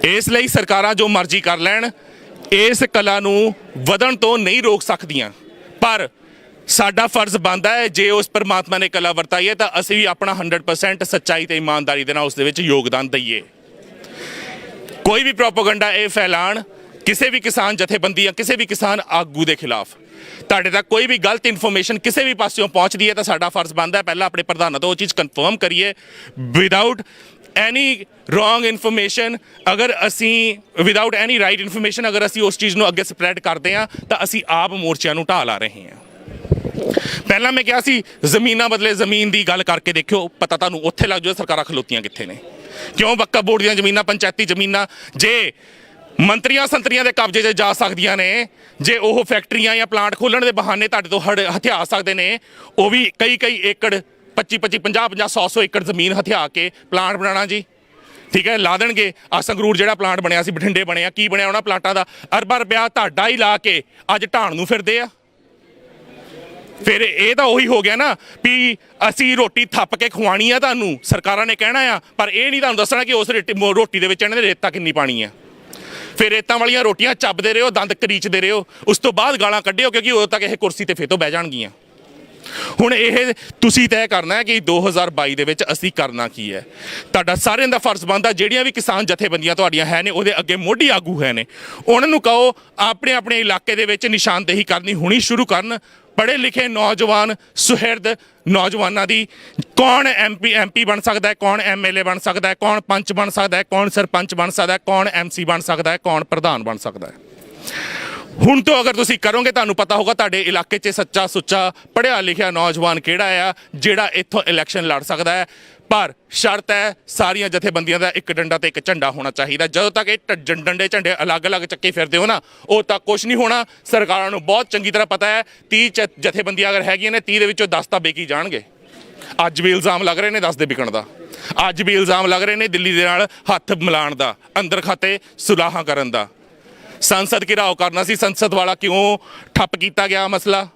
ਇਸ ਲਈ ਸਰਕਾਰਾਂ ਜੋ ਮਰਜ਼ੀ ਕਰ ਲੈਣ, ਇਸ ਕਲਾ ਨੂੰ ਵਧਣ ਤੋਂ ਨਹੀਂ ਰੋਕ ਸਕਦੀਆਂ। ਪਰ ਸਾਡਾ ਫਰਜ਼ ਬਣਦਾ ਹੈ, ਜੇ ਉਸ ਪਰਮਾਤਮਾ ਨੇ ਕਲਾ ਵਰਤਾਈ ਹੈ ਤਾਂ ਅਸੀਂ ਵੀ ਆਪਣਾ 100% ਸੱਚਾਈ ਤੇ ਇਮਾਨਦਾਰੀ ਦੇ ਨਾਲ ਉਸ ਦੇ ਵਿੱਚ ਯੋਗਦਾਨ ਦਈਏ। ਕੋਈ ਵੀ ਪ੍ਰੋਪੇਗੈਂਡਾ ਇਹ ਫੈਲਾਣ ਕਿਸੇ ਵੀ ਕਿਸਾਨ ਜਥੇਬੰਦੀ ਜਾਂ ਕਿਸੇ ਵੀ ਕਿਸਾਨ ਆਗੂ ਦੇ ਖਿਲਾਫ, ਤੁਹਾਡੇ ਤੱਕ ਕੋਈ ਵੀ ਗਲਤ ਇਨਫੋਰਮੇਸ਼ਨ ਕਿਸੇ ਵੀ ਪਾਸਿਓਂ ਪਹੁੰਚਦੀ ਹੈ ਤਾਂ ਸਾਡਾ ਫਰਜ਼ ਬਣਦਾ ਹੈ ਪਹਿਲਾਂ ਆਪਣੇ ਪ੍ਰਧਾਨਾਂ ਤੋਂ ਉਹ ਚੀਜ਼ ਕਨਫਰਮ ਕਰੀਏ ਵਿਦਆਊਟ ਐਨੀ ਰੋਂਗ ਇਨਫੋਰਮੇਸ਼ਨ। ਅਗਰ ਅਸੀਂ ਵਿਦਆਊਟ ਐਨੀ ਰਾਈਟ ਇਨਫੋਰਮੇਸ਼ਨ ਅਗਰ ਅਸੀਂ ਉਸ ਚੀਜ਼ ਨੂੰ ਅੱਗੇ ਸਪਰੈਡ ਕਰਦੇ ਹਾਂ ਤਾਂ ਅਸੀਂ ਆਪ ਮੋਰਚਿਆਂ ਨੂੰ ਢਾਹ ਲਾ ਰਹੇ ਹਾਂ। ਪਹਿਲਾਂ ਮੈਂ ਕਿਹਾ ਸੀ ਜ਼ਮੀਨਾਂ ਬਦਲੇ ਜ਼ਮੀਨ ਦੀ ਗੱਲ ਕਰਕੇ ਦੇਖਿਓ, ਪਤਾ ਤੁਹਾਨੂੰ ਉੱਥੇ ਲੱਗ ਜਾਊ ਸਰਕਾਰਾਂ ਖਲੋਤੀਆਂ ਕਿੱਥੇ ਨੇ। ਕਿਉਂ ਵਕਫ ਬੋਰਡ ਦੀਆਂ ਜ਼ਮੀਨਾਂ, ਪੰਚਾਇਤੀ ਜ਼ਮੀਨਾਂ ਜੇ ਮੰਤਰੀਆਂ ਸੰਤਰੀਆਂ ਦੇ ਕਬਜ਼ੇ 'ਚ ਜਾ ਸਕਦੀਆਂ ਨੇ, ਜੇ ਉਹ ਫੈਕਟਰੀਆਂ ਜਾਂ ਪਲਾਂਟ ਖੋਲ੍ਹਣ ਦੇ ਬਹਾਨੇ ਤੁਹਾਡੇ ਤੋਂ ਹਥਿਆ ਸਕਦੇ ਨੇ, ਉਹ ਵੀ ਕਈ ਏਕੜ 25 50 100 ਏਕੜ ਜ਼ਮੀਨ ਹਥਿਆ ਕੇ ਪਲਾਂਟ ਬਣਾਉਣਾ ਜੀ। ਠੀਕ ਹੈ, ਲਾ ਦੇਣਗੇ। ਆ ਸੰਗਰੂਰ ਜਿਹੜਾ ਪਲਾਂਟ ਬਣਿਆ ਸੀ, ਬਠਿੰਡੇ ਬਣਿਆ, ਕੀ ਬਣਿਆ ਉਹਨਾਂ ਪਲਾਂਟਾਂ ਦਾ? ਅਰਬਾਂ ਰੁਪਇਆ ਤੁਹਾਡਾ ਹੀ ਲਾ ਕੇ ਅੱਜ ਢਾਣ ਨੂੰ ਫਿਰਦੇ ਆ। ਫਿਰ ਇਹ ਤਾਂ ਉਹੀ ਹੋ ਗਿਆ ਨਾ ਵੀ ਅਸੀਂ ਰੋਟੀ ਥੱਪ ਕੇ ਖਵਾਣੀ ਆ ਤੁਹਾਨੂੰ, ਸਰਕਾਰਾਂ ਨੇ ਕਹਿਣਾ ਆ, ਪਰ ਇਹ ਨਹੀਂ ਤੁਹਾਨੂੰ ਦੱਸਣਾ ਕਿ ਉਸ ਰੋਟੀ ਦੇ ਵਿੱਚ ਇਹਨਾਂ ਨੇ ਰੇਤਾ ਕਿੰਨੀ ਪਾਣੀ ਆ। ਫਿਰ ਰੇਤਾਂ ਵਾਲੀਆਂ ਰੋਟੀਆਂ ਚੱਬਦੇ ਰਹੋ, ਦੰਦ ਕਰੀਚਦੇ ਰਹੋ, ਉਸ ਤੋਂ ਬਾਅਦ ਗਾਲਾਂ ਕੱਢਿਓ, ਕਿਉਂਕਿ ਉਦੋਂ ਤੱਕ ਇਹ ਕੁਰਸੀ ਤੇ ਫੇਰ ਤੋਂ ਬਹਿ ਜਾਣਗੀਆਂ। ਹੁਣ ਇਹ ਤੁਸੀਂ ਤੈਅ ਕਰਨਾ ਹੈ ਕਿ 2022 ਦੇ ਵਿੱਚ ਅਸੀਂ ਕਰਨਾ ਕੀ ਹੈ। ਤੁਹਾਡਾ ਸਾਰਿਆਂ ਦਾ ਫਰਜ਼ ਬਣਦਾ, ਜਿਹੜੀਆਂ ਵੀ ਕਿਸਾਨ ਜਥੇਬੰਦੀਆਂ ਤੁਹਾਡੀਆਂ ਹੈ ਨੇ ਉਹਦੇ ਅੱਗੇ ਮੋਢੀ ਆਗੂ ਹੈ ਨੇ, ਉਹਨਾਂ ਨੂੰ ਕਹੋ ਆਪਣੇ ਆਪਣੇ ਇਲਾਕੇ ਦੇ ਵਿੱਚ ਨਿਸ਼ਾਨਦੇਹੀ ਕਰਨੀ ਹੁਣੀ ਸ਼ੁਰੂ ਕਰਨ। ਪੜ੍ਹੇ ਲਿਖੇ ਨੌਜਵਾਨ ਸੁਹਿਰਦ ਨੌਜਵਾਨਾਂ ਦੀ ਕੌਣ ਐਮਪੀ ਬਣ ਸਕਦਾ ਹੈ, ਕੌਣ ਐਮਐਲਏ ਬਣ ਸਕਦਾ ਹੈ, ਕੌਣ ਪੰਚ ਬਣ ਸਕਦਾ ਹੈ, ਕੌਣ ਸਰਪੰਚ ਬਣ ਸਕਦਾ ਹੈ, ਕੌਣ ਐਮਸੀ ਬਣ ਸਕਦਾ ਹੈ, ਕੌਣ ਪ੍ਰਧਾਨ ਬਣ ਸਕਦਾ ਹੈ। ਹੁਣ ਤੋਂ ਅਗਰ ਤੁਸੀਂ ਕਰੋਗੇ ਤੁਹਾਨੂੰ ਪਤਾ ਹੋਗਾ ਤੁਹਾਡੇ ਇਲਾਕੇ 'ਚ ਸੱਚਾ ਸੁੱਚਾ ਪੜ੍ਹਿਆ ਲਿਖਿਆ ਨੌਜਵਾਨ ਕਿਹੜਾ ਆ ਜਿਹੜਾ ਇੱਥੋਂ ਇਲੈਕਸ਼ਨ ਲੜ ਸਕਦਾ ਹੈ। ਪਰ ਸ਼ਰਤ ਹੈ ਸਾਰੀਆਂ ਜਥੇਬੰਦੀਆਂ ਦਾ ਇੱਕ ਡੰਡਾ ਤੇ ਇੱਕ ਝੰਡਾ ਹੋਣਾ ਚਾਹੀਦਾ। ਜਦੋਂ ਤੱਕ ਇਹ ਡੰਡੇ ਝੰਡੇ ਅਲੱਗ-ਅਲੱਗ ਚੱਕੇ ਫਿਰਦੇ ਹੋ ਨਾ, ਉਦੋਂ ਤੱਕ ਕੁਝ ਨਹੀਂ ਹੋਣਾ। ਸਰਕਾਰਾਂ ਨੂੰ ਬਹੁਤ ਚੰਗੀ ਤਰ੍ਹਾਂ ਪਤਾ ਹੈ 30 ਜਥੇਬੰਦੀਆਂ ਅਗਰ ਹੈਗੀਆਂ ਨੇ 30 ਦੇ ਵਿੱਚੋਂ 10 ਤਾਂ ਬੇਕੀ ਜਾਣਗੇ। ਅੱਜ ਵੀ ਇਲਜ਼ਾਮ ਲੱਗ ਰਹੇ ਨੇ 10 ਦੇ ਵਿਕਣ ਦਾ, ਅੱਜ ਵੀ ਇਲਜ਼ਾਮ ਲੱਗ ਰਹੇ ਨੇ ਦਿੱਲੀ ਦੇ ਨਾਲ ਹੱਥ ਮਿਲਾਉਣ ਦਾ, ਅੰਦਰ ਖਾਤੇ ਸੁਲਾਹਾਂ ਕਰਨ ਦਾ। ਸੰਸਦ ਘਿਰਾਓ ਕਰਨਾ ਸੀ, ਸੰਸਦ ਵਾਲਾ ਕਿਉਂ ਠੱਪ ਕੀਤਾ ਗਿਆ ਮਸਲਾ,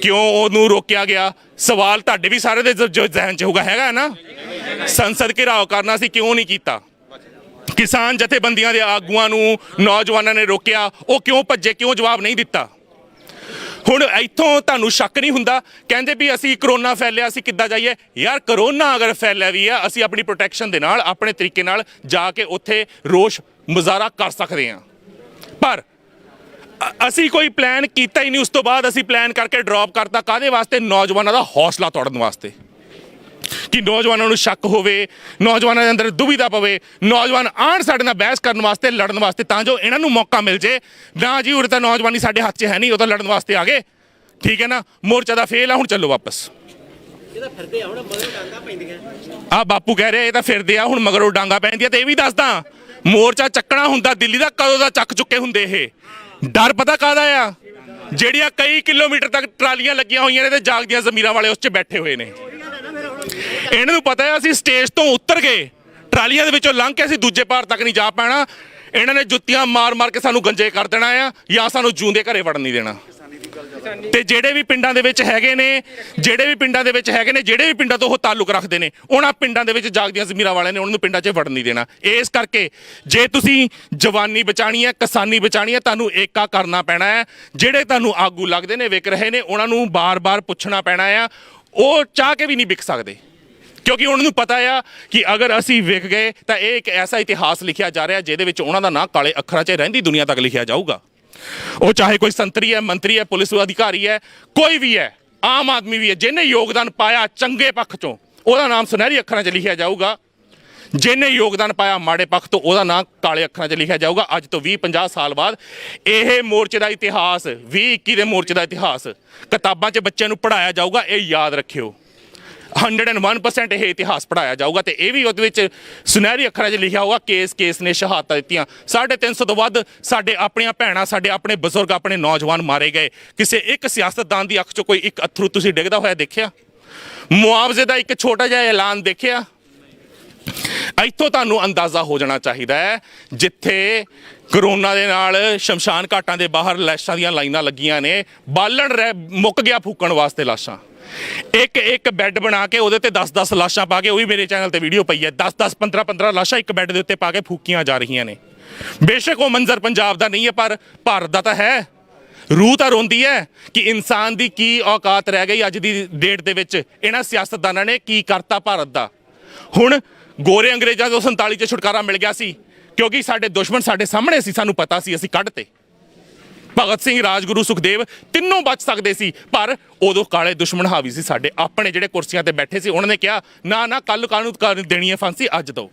ਕਿਉਂ ਉਹਨੂੰ ਰੋਕਿਆ ਗਿਆ? ਸਵਾਲ ਤੁਹਾਡੇ ਵੀ ਸਾਰੇ ਦੇ ਜ਼ਿਹਨ 'ਚ ਹੈਗਾ ਨਾ। ਸੰਸਦ ਘਿਰਾਓ ਕਰਨਾ ਸੀ, ਕਿਉਂ ਨਹੀਂ ਕੀਤਾ? ਕਿਸਾਨ ਜਥੇਬੰਦੀਆਂ ਦੇ ਆਗੂਆਂ ਨੂੰ ਨੌਜਵਾਨਾਂ ਨੇ ਰੋਕਿਆ, ਉਹ ਕਿਉਂ ਭੱਜੇ, ਕਿਉਂ ਜਵਾਬ ਨਹੀਂ ਦਿੱਤਾ? ਹੁਣ ਇੱਥੋਂ ਤੁਹਾਨੂੰ ਸ਼ੱਕ ਨਹੀਂ ਹੁੰਦਾ, ਕਹਿੰਦੇ ਵੀ ਅਸੀਂ ਕਰੋਨਾ ਫੈਲਿਆ ਅਸੀਂ ਕਿੱਦਾਂ ਜਾਈਏ? ਯਾਰ ਕਰੋਨਾ ਅਗਰ ਫੈਲਿਆ ਵੀ ਆ, ਅਸੀਂ ਆਪਣੀ ਪ੍ਰੋਟੈਕਸ਼ਨ ਦੇ ਨਾਲ ਆਪਣੇ ਤਰੀਕੇ ਨਾਲ ਜਾ ਕੇ ਉੱਥੇ ਰੋਸ਼ ਮੁਜ਼ਾਹਰਾ ਕਰ ਸਕਦੇ ਹਾਂ। ਪਰ ਅਸੀਂ ਕੋਈ ਪਲਾਨ ਕੀਤਾ ਹੀ ਨਹੀਂ। ਉਸ ਤੋਂ ਬਾਅਦ ਅਸੀਂ ਪਲਾਨ ਕਰਕੇ ਡ੍ਰੌਪ ਕਰਤਾ। ਕਾਹਦੇ ਵਾਸਤੇ? ਨੌਜਵਾਨਾਂ ਦਾ ਹੌਸਲਾ ਤੋੜਨ ਵਾਸਤੇ, ਕਿ ਨੌਜਵਾਨਾਂ ਨੂੰ ਸ਼ੱਕ ਹੋਵੇ, ਨੌਜਵਾਨਾਂ ਦੇ ਅੰਦਰ ਦੁਵਿਧਾ ਪਵੇ, ਨੌਜਵਾਨ ਆਉਣ ਸਾਡੇ ਨਾਲ ਬਹਿਸ ਕਰਨ ਵਾਸਤੇ, ਲੜਨ ਵਾਸਤੇ, ਤਾਂ ਜੋ ਇਹਨਾਂ ਨੂੰ ਮੌਕਾ ਮਿਲ ਜੇ ਨਾ ਜੀ ਉਰੇ ਤਾਂ ਨੌਜਵਾਨੀ ਸਾਡੇ ਹੱਥ 'ਚ ਹੈ ਨਹੀਂ, ਉਹ ਤਾਂ ਲੜਨ ਵਾਸਤੇ ਆ ਗਏ। ਠੀਕ ਹੈ ਨਾ, ਮੋਰਚਾ ਦਾ ਫੇਲ ਆ, ਹੁਣ ਚੱਲੋ ਵਾਪਸ। ਆ ਬਾਪੂ ਕਹਿ ਰਿਹਾ ਇਹ ਤਾਂ ਫਿਰਦੇ ਆ ਹੁਣ ਮਗਰੋਂ ਡਾਂਗਾ ਪੈਂਦੀਆਂ। ਤੇ ਇਹ ਵੀ ਦੱਸਦਾ ਮੋਰਚਾ ਚੱਕਣਾ ਹੁੰਦਾ ਦਿੱਲੀ ਦਾ ਕਦੋਂ ਦਾ ਚੱਕ ਚੁੱਕੇ ਹੁੰਦੇ। ਇਹ ਡਰ ਪਤਾ ਕਾਹਦਾ ਆ? ਜਿਹੜੀਆਂ ਕਈ ਕਿਲੋਮੀਟਰ ਤੱਕ ਟਰਾਲੀਆਂ ਲੱਗੀਆਂ ਹੋਈਆਂ ਨੇ ਤੇ ਜਾਗਦੀਆਂ ਜ਼ਮੀਰਾਂ ਵਾਲੇ ਉਸ 'ਚ ਬੈਠੇ ਹੋਏ ਨੇ। ਇਹਨਾਂ ਨੂੰ ਪਤਾ ਹੈ ਅਸੀਂ ਸਟੇਜ ਤੋਂ ਉੱਤਰ ਗਏ, ਟਰਾਲੀਆਂ ਦੇ ਵਿੱਚੋਂ ਲੰਘ ਕੇ ਅਸੀਂ ਦੂਜੇ ਪਾਰ ਤੱਕ ਨਹੀਂ ਜਾ ਪਾਣਾ। ਇਹਨਾਂ ਨੇ ਜੁੱਤੀਆਂ ਮਾਰ ਮਾਰ ਕੇ ਸਾਨੂੰ ਗੰਜੇ ਕਰ ਦੇਣਾ ਆ, ਜਾਂ ਸਾਨੂੰ ਜੂੰਦੇ ਘਰੇ ਵੜਨ ਨਹੀਂ ਦੇਣਾ। ਤੇ ਜਿਹੜੇ ਵੀ ਪਿੰਡਾਂ ਦੇ ਵਿੱਚ ਹੈਗੇ ਨੇ, ਜਿਹੜੇ ਵੀ ਪਿੰਡਾਂ ਤੋਂ ਉਹ ਤਾਲੁਕ ਰੱਖਦੇ ਨੇ, ਉਹਨਾਂ ਪਿੰਡਾਂ ਦੇ ਵਿੱਚ ਜਾਗਦੀਆਂ ਜ਼ਮੀਰਾਂ ਵਾਲਿਆਂ ਨੇ ਉਹਨਾਂ ਨੂੰ ਪਿੰਡਾਂ 'ਚ ਵੜਨ ਨਹੀਂ ਦੇਣਾ। ਇਸ ਕਰਕੇ ਜੇ ਤੁਸੀਂ ਜਵਾਨੀ ਬਚਾਣੀ ਹੈ, ਕਿਸਾਨੀ ਬਚਾਣੀ ਹੈ, ਤੁਹਾਨੂੰ ਏਕਾ ਕਰਨਾ ਪੈਣਾ ਹੈ। ਜਿਹੜੇ ਤੁਹਾਨੂੰ ਆਗੂ ਲੱਗਦੇ ਨੇ ਵਿਕ ਰਹੇ ਨੇ, ਉਹਨਾਂ ਨੂੰ ਬਾਰ-ਬਾਰ ਪੁੱਛਣਾ ਪੈਣਾ ਆ। ਉਹ ਚਾਹ ਕੇ ਵੀ ਨਹੀਂ ਵਿਕ ਸਕਦੇ, ਕਿਉਂਕਿ ਉਹਨਾਂ ਨੂੰ ਪਤਾ ਆ ਕਿ ਅਗਰ ਅਸੀਂ ਵਿਕ ਗਏ ਤਾਂ ਇਹ ਇੱਕ ਐਸਾ ਇਤਿਹਾਸ ਲਿਖਿਆ ਜਾ ਰਿਹਾ ਜਿਹਦੇ ਵਿੱਚ ਉਹਨਾਂ ਦਾ ਨਾਂ ਕਾਲੇ ਅੱਖਰਾਂ 'ਚ ਰਹਿੰਦੀ ਦੁਨੀਆ ਤੱਕ ਲਿਖਿਆ ਜਾਊਗਾ। ਉਹ ਚਾਹੇ ਕੋਈ ਸੰਤਰੀ ਹੈ, ਮੰਤਰੀ ਹੈ, ਪੁਲਿਸ ਅਧਿਕਾਰੀ ਹੈ, ਕੋਈ ਵੀ ਹੈ, ਆਮ ਆਦਮੀ ਵੀ ਹੈ, ਜਿਹਨੇ ਯੋਗਦਾਨ ਪਾਇਆ ਚੰਗੇ ਪੱਖ 'ਚੋਂ ਉਹਦਾ ਨਾਮ ਸੁਨਹਿਰੀ ਅੱਖਰਾਂ 'ਚ ਲਿਖਿਆ ਜਾਊਗਾ। ਜਿਹਨੇ ਯੋਗਦਾਨ ਪਾਇਆ ਮਾੜੇ ਪੱਖ ਤੋਂ ਉਹਦਾ ਨਾਮ ਕਾਲੇ ਅੱਖਰਾਂ 'ਚ ਲਿਖਿਆ ਜਾਊਗਾ। ਅੱਜ ਤੋਂ 20-50 ਸਾਲ ਬਾਅਦ ਇਹ ਮੋਰਚੇ ਦਾ ਇਤਿਹਾਸ, 2021 ਦੇ ਮੋਰਚੇ ਦਾ ਇਤਿਹਾਸ ਕਿਤਾਬਾਂ 'ਚ ਬੱਚਿਆਂ ਨੂੰ ਪੜ੍ਹਾਇਆ ਜਾਊਗਾ। ਇਹ ਯਾਦ ਰੱਖਿਓ, 101% ਇਹ ਇਤਿਹਾਸ ਪੜ੍ਹਾਇਆ ਜਾਊਗਾ। ਤੇ ਇਹ ਵੀ ਉਹਦੇ ਵਿੱਚ ਸੁਨਹਿਰੀ ਅੱਖਰਾਂ 'ਚ ਲਿਖਿਆ ਹੋਊਗਾ ਕੇਸ ਨੇ ਸ਼ਹਾਦਤਾਂ ਦਿੱਤੀਆਂ। 350 ਤੋਂ ਵੱਧ ਸਾਡੇ ਆਪਣੀਆਂ ਭੈਣਾਂ, ਸਾਡੇ ਆਪਣੇ ਬਜ਼ੁਰਗ, ਆਪਣੇ ਨੌਜਵਾਨ ਮਾਰੇ ਗਏ। ਕਿਸੇ ਇੱਕ ਸਿਆਸਤਦਾਨ ਦੀ ਅੱਖ 'ਚੋਂ ਕੋਈ ਇੱਕ ਅੱਥਰੂ ਤੁਸੀਂ ਡਿੱਗਦਾ ਹੋਇਆ ਦੇਖਿਆ? ਮੁਆਵਜ਼ੇ ਦਾ ਇੱਕ ਛੋਟਾ ਜਿਹਾ ਐਲਾਨ ਦੇਖਿਆ? ਇੱਥੋਂ ਤੁਹਾਨੂੰ ਅੰਦਾਜ਼ਾ ਹੋ ਜਾਣਾ ਚਾਹੀਦਾ ਹੈ, ਜਿੱਥੇ ਕਰੋਨਾ ਦੇ ਨਾਲ ਸ਼ਮਸ਼ਾਨ ਘਾਟਾਂ ਦੇ ਬਾਹਰ ਲਾਸ਼ਾਂ ਦੀਆਂ ਲਾਈਨਾਂ ਲੱਗੀਆਂ ਨੇ, ਬਾਲਣ ਮੁੱਕ ਗਿਆ ਫੂਕਣ ਵਾਸਤੇ ਲਾਸ਼ਾਂ। ਇੱਕ ਬੈੱਡ ਬਣਾ ਕੇ ਉਹਦੇ ਤੇ 10-10 ਲਾਸ਼ਾਂ ਪਾ ਕੇ, ਉਹ ਵੀ ਮੇਰੇ ਚੈਨਲ ਤੇ ਵੀਡੀਓ ਪਈ ਹੈ, 10-10 15-15 ਲਾਸ਼ਾਂ ਇੱਕ ਬੈੱਡ ਦੇ ਉੱਤੇ ਪਾ ਕੇ ਫੂਕੀਆਂ ਜਾ ਰਹੀਆਂ ਨੇ। ਬੇਸ਼ੱਕ ਉਹ ਮੰਜ਼ਰ ਪੰਜਾਬ ਦਾ ਨਹੀਂ ਹੈ, ਪਰ ਭਾਰਤ ਦਾ ਤਾਂ ਹੈ। ਰੂਹ ਤਾਂ ਰੋਂਦੀ ਹੈ ਕਿ ਇਨਸਾਨ ਦੀ ਕੀ ਔਕਾਤ ਰਹਿ ਗਈ ਅੱਜ ਦੀ ਡੇਟ ਦੇ ਵਿੱਚ। ਇਹਨਾਂ ਸਿਆਸਤਦਾਨਾਂ ਨੇ ਕੀ ਕਰਤਾ ਭਾਰਤ ਦਾ। ਹੁਣ ਗੋਰੇ ਅੰਗਰੇਜ਼ਾਂ ਤੋਂ 47 'ਚ ਛੁਟਕਾਰਾ ਮਿਲ ਗਿਆ ਸੀ, ਕਿਉਂਕਿ ਸਾਡੇ ਦੁਸ਼ਮਣ ਸਾਡੇ ਸਾਹਮਣੇ ਸੀ, ਸਾਨੂੰ ਪਤਾ ਸੀ, ਅਸੀਂ ਕੱਢਤੇ। ਭਗਤ ਸਿੰਘ, ਰਾਜਗੁਰੂ, ਸੁਖਦੇਵ ਤਿੰਨੋਂ ਬਚ ਸਕਦੇ ਸੀ, ਪਰ ਉਦੋਂ ਕਾਲੇ ਦੁਸ਼ਮਣ ਹਾਵੀ ਸੀ ਸਾਡੇ। ਆਪਣੇ ਜਿਹੜੇ ਕੁਰਸੀਆਂ ਤੇ ਬੈਠੇ ਸੀ ਉਹਨਾਂ ਨੇ ਕਿਹਾ ਨਾ ਕੱਲ ਕਾਨੂੰਨ ਦੇਣੀ ਹੈ ਫਾਂਸੀ, ਅੱਜ ਦੋ।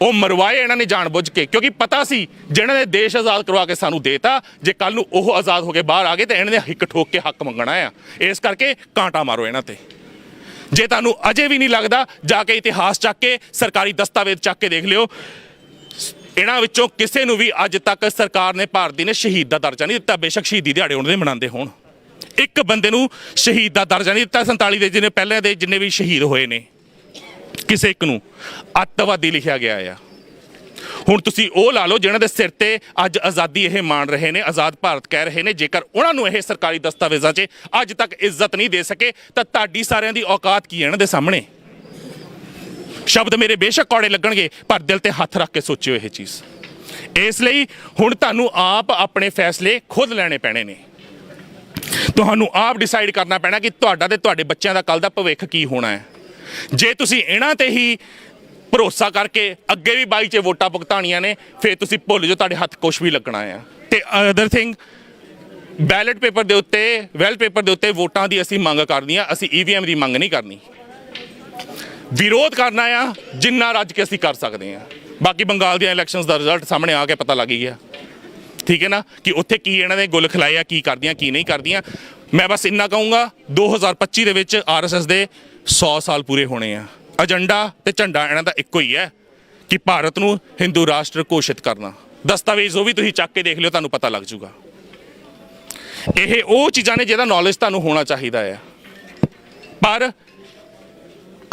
ਉਹ ਮਰਵਾਏ ਇਹਨਾਂ ਨੇ ਜਾਣਬੁੱਝ ਕੇ, ਕਿਉਂਕਿ ਪਤਾ ਸੀ ਜਿਹਨਾਂ ਨੇ ਦੇਸ਼ ਆਜ਼ਾਦ ਕਰਵਾ ਕੇ ਸਾਨੂੰ ਦੇਤਾ, ਜੇ ਕੱਲ ਨੂੰ ਉਹ ਆਜ਼ਾਦ ਹੋ ਕੇ ਬਾਹਰ ਆ ਗਏ ਤਾਂ ਇਹਨਾਂ ਨੇ ਹਿੱਕ ਠੋਕ ਕੇ ਹੱਕ ਮੰਗਣਾ ਆ। ਇਸ ਕਰਕੇ ਕਾਂਟਾ ਮਾਰੋ ਇਹਨਾਂ ਤੇ। ਜੇ ਤੁਹਾਨੂੰ ਅਜੇ ਵੀ ਨਹੀਂ ਲੱਗਦਾ, ਜਾ ਕੇ ਇਤਿਹਾਸ ਚੱਕ ਕੇ, ਸਰਕਾਰੀ ਦਸਤਾਵੇਜ਼ ਚੱਕ ਕੇ ਦੇਖ ਲਿਓ। ਇਹਨਾਂ ਵਿੱਚੋਂ ਕਿਸੇ ਨੂੰ ਵੀ ਅੱਜ ਤੱਕ ਸਰਕਾਰ ਨੇ, ਭਾਰਤ ਦੀ ਨੇ ਸ਼ਹੀਦ ਦਾ ਦਰਜਾ ਨਹੀਂ ਦਿੱਤਾ। ਬੇਸ਼ੱਕ ਸ਼ਹੀਦੀ ਦਿਹਾੜੇ ਉਹਨਾਂ ਦੇ ਮਨਾਉਂਦੇ ਹੋਣ, ਇੱਕ ਬੰਦੇ ਨੂੰ ਸ਼ਹੀਦ ਦਾ ਦਰਜਾ ਨਹੀਂ ਦਿੱਤਾ। 47 ਦੇ ਜਿਹਨੇ ਪਹਿਲੇ ਦੇ ਜਿੰਨੇ ਵੀ ਸ਼ਹੀਦ ਹੋਏ ਨੇ, ਕਿਸੇ ਇੱਕ ਨੂੰ ਅੱਤਵਾਦੀ ਲਿਖਿਆ ਗਿਆ ਆ। ਹੁਣ ਤੁਸੀਂ ਉਹ ਲਾ ਲਓ ਜਿਹਨਾਂ ਦੇ ਸਿਰ ਤੇ ਅੱਜ ਆਜ਼ਾਦੀ ਇਹ ਮਾਣ ਰਹੇ ਨੇ, ਆਜ਼ਾਦ ਭਾਰਤ ਕਹਿ ਰਹੇ ਨੇ। ਜੇਕਰ ਉਹਨਾਂ ਨੂੰ ਇਹ ਸਰਕਾਰੀ ਦਸਤਾਵੇਜ਼ਾਂ 'ਚ ਅੱਜ ਤੱਕ ਇੱਜ਼ਤ ਨਹੀਂ ਦੇ ਸਕੇ, ਤਾਂ ਤੁਹਾਡੀ ਸਾਰਿਆਂ ਦੀ ਔਕਾਤ ਕੀ ਹੈ ਇਹਨਾਂ ਦੇ ਸਾਹਮਣੇ? ਸ਼ਬਦ ਮੇਰੇ ਬੇਸ਼ੱਕ ਕੌੜੇ ਲੱਗਣਗੇ, ਪਰ ਦਿਲ ਤੇ ਹੱਥ ਰੱਖ ਕੇ ਸੋਚਿਓ ਇਹ ਚੀਜ਼। ਇਸ ਲਈ ਹੁਣ ਤੁਹਾਨੂੰ ਆਪ ਆਪਣੇ ਫੈਸਲੇ ਖੁਦ ਲੈਣੇ ਪੈਣੇ ਨੇ। ਤੁਹਾਨੂੰ ਆਪ ਡਿਸਾਈਡ ਕਰਨਾ ਪੈਣਾ ਕਿ ਤੁਹਾਡਾ ਤੇ ਤੁਹਾਡੇ ਬੱਚਿਆਂ ਦਾ ਕੱਲ ਦਾ ਭਵਿੱਖ ਕੀ ਹੋਣਾ ਹੈ। ਜੇ ਤੁਸੀਂ ਇਹਨਾਂ ਤੇ ਹੀ ਭਰੋਸਾ ਕਰਕੇ ਅੱਗੇ ਵੀ 22 'ਚ ਵੋਟਾਂ ਭੁਗਤਾਣੀਆਂ ਨੇ, ਫਿਰ ਤੁਸੀਂ ਭੁੱਲ ਜਾਓ ਤੁਹਾਡੇ ਹੱਥ ਕੁਛ ਵੀ ਲੱਗਣਾ ਆ। ਤੇ ਅਦਰ ਥਿੰਗ, ਬੈਲਟ ਪੇਪਰ ਦੇ ਉੱਤੇ ਵੋਟਾਂ ਦੀ ਅਸੀਂ ਮੰਗ ਕਰਨੀ ਆ, ਅਸੀਂ EVM ਦੀ ਮੰਗ ਨਹੀਂ ਕਰਨੀ। ਵਿਰੋਧ ਕਰਨਾ ਆ ਜਿੰਨਾ ਰੱਜ ਕੇ ਅਸੀਂ ਕਰ ਸਕਦੇ ਆ। ਬਾਕੀ ਬੰਗਾਲ ਦੀਆਂ ਇਲੈਕਸ਼ਨਸ ਦਾ ਰਿਜ਼ਲਟ ਸਾਹਮਣੇ ਆ ਕੇ ਪਤਾ ਲੱਗ ਹੀ ਗਿਆ, ਠੀਕ ਹੈ ਨਾ, ਕਿ ਉੱਥੇ ਕੀ ਇਹਨਾਂ ਦੇ ਗੁੱਲ ਖਿਲਾਏ ਆ, ਕੀ ਕਰਦੀਆਂ ਕੀ ਨਹੀਂ ਕਰਦੀਆਂ। ਮੈਂ ਬਸ ਇੰਨਾ ਕਹੂੰਗਾ 2025 ਦੇ ਵਿੱਚ RSS ਦੇ 100 ਸਾਲ ਪੂਰੇ ਹੋਣੇ ਆ। ਏਜੰਡਾ ਤੇ ਝੰਡਾ ਇਹਨਾਂ ਦਾ ਇੱਕੋ ਹੀ ਹੈ ਕਿ ਭਾਰਤ ਨੂੰ ਹਿੰਦੂ ਰਾਸ਼ਟਰ ਘੋਸ਼ਿਤ ਕਰਨਾ। ਦਸਤਾਵੇਜ਼ ਉਹ ਵੀ ਤੁਸੀਂ ਚੱਕ ਕੇ ਦੇਖ ਲਿਓ, ਤੁਹਾਨੂੰ ਪਤਾ ਲੱਗ ਜੂਗਾ। ਇਹ ਉਹ ਚੀਜ਼ਾਂ ਨੇ ਜਿਹਦਾ ਨੌਲੇਜ ਤੁਹਾਨੂੰ ਹੋਣਾ ਚਾਹੀਦਾ ਹੈ। ਪਰ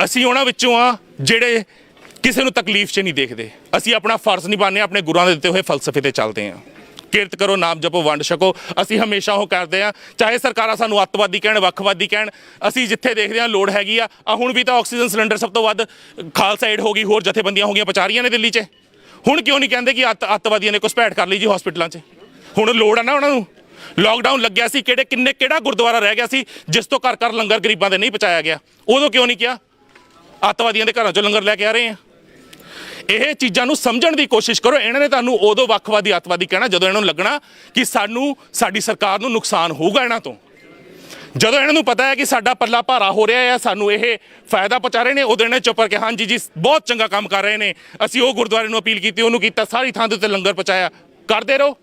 ਅਸੀਂ ਉਹਨਾਂ ਵਿੱਚੋਂ ਆ ਜਿਹੜੇ ਕਿਸੇ ਨੂੰ ਤਕਲੀਫ 'ਚ ਨਹੀਂ ਦੇਖਦੇ। ਅਸੀਂ ਆਪਣਾ ਫਰਜ਼ ਨਿਭਾਉਂਦੇ ਹਾਂ, ਆਪਣੇ ਗੁਰੂਆਂ ਦੇ ਦਿੱਤੇ ਹੋਏ ਫਲਸਫੇ ਤੇ ਚੱਲਦੇ ਹਾਂ। ਕਿਰਤ ਕਰੋ, ਨਾਮ ਜਪੋ, ਵੰਡ ਛਕੋ। ਅਸੀਂ ਹਮੇਸ਼ਾ ਉਹ ਕਰਦੇ ਹਾਂ, ਚਾਹੇ ਸਰਕਾਰਾਂ ਸਾਨੂੰ ਅੱਤਵਾਦੀ ਕਹਿਣ, ਵੱਖਵਾਦੀ ਕਹਿਣ। ਅਸੀਂ ਜਿੱਥੇ ਦੇਖਦੇ ਹਾਂ ਲੋੜ ਹੈਗੀ ਆ, ਹੁਣ ਵੀ ਤਾਂ ਆਕਸੀਜਨ ਸਿਲੰਡਰ ਸਭ ਤੋਂ ਵੱਧ ਖਾਲਸਾ ਏਡ ਹੋ ਗਈ, ਹੋਰ ਜਥੇਬੰਦੀਆਂ ਹੋ ਗਈਆਂ, ਪਹੁੰਚਾ ਰਹੀਆਂ ਨੇ ਦਿੱਲੀ 'ਚ। ਹੁਣ ਕਿਉਂ ਨਹੀਂ ਕਹਿੰਦੇ ਕਿ ਅੱਤਵਾਦੀਆਂ ਨੇ ਘੁਸਪੈਠ ਕਰ ਲਈ ਜੀ ਹਸਪੀਟਲਾਂ 'ਚ? ਹੁਣ ਲੋੜ ਆ ਨਾ ਉਹਨਾਂ ਨੂੰ। ਲਾਕਡਾਊਨ ਲੱਗਿਆ ਸੀ, ਕਿਹੜਾ ਗੁਰਦੁਆਰਾ ਰਹਿ ਗਿਆ ਸੀ ਜਿਸ ਤੋਂ ਘਰ ਘਰ ਲੰਗਰ ਗਰੀਬਾਂ ਦੇ ਨਹੀਂ ਪਹੁੰਚਾਇਆ ਗਿਆ? ਉਦੋਂ ਕਿਉਂ ਨਹੀਂ ਕਿਹਾ? ਅੱਤਵਾਦੀਆਂ ਦੇ ਘਰਾਂ 'ਚੋਂ ਲੰਗਰ ਲੈ ਕੇ ਆ ਰਹੇ ਆ। ਇਹ ਚੀਜ਼ਾਂ ਨੂੰ ਸਮਝਣ ਦੀ ਕੋਸ਼ਿਸ਼ ਕਰੋ। ਇਹਨਾਂ ਨੇ ਤੁਹਾਨੂੰ ਉਦੋਂ ਵੱਖਵਾਦੀ ਅੱਤਵਾਦੀ ਕਹਿਣਾ ਜਦੋਂ ਇਹਨਾਂ ਨੂੰ ਲੱਗਣਾ ਕਿ ਸਾਡੀ ਸਰਕਾਰ ਨੂੰ ਨੁਕਸਾਨ ਹੋਊਗਾ ਇਹਨਾਂ ਤੋਂ। ਜਦੋਂ ਇਹਨਾਂ ਨੂੰ ਪਤਾ ਹੈ ਕਿ ਸਾਡਾ ਪੱਲਾ ਭਾਰਾ ਹੋ ਰਿਹਾ ਹੈ, ਸਾਨੂੰ ਇਹ ਫਾਇਦਾ ਪਹੁੰਚਾ ਰਹੇ ਨੇ, ਉਦੋਂ ਇਹਨੇ ਚੁੱਪ ਕਰਕੇ ਹਾਂਜੀ ਜੀ ਬਹੁਤ ਚੰਗਾ ਕੰਮ ਕਰ ਰਹੇ ਨੇ, ਅਸੀਂ ਉਹ ਗੁਰਦੁਆਰੇ ਨੂੰ ਅਪੀਲ ਕੀਤੀ, ਉਹਨੂੰ ਕੀਤਾ, ਸਾਰੀ ਥਾਂ ਦੇ ਉੱਤੇ ਲੰਗਰ ਪਹੁੰਚਾਇਆ। ਕਰਦੇ ਰਹੋ।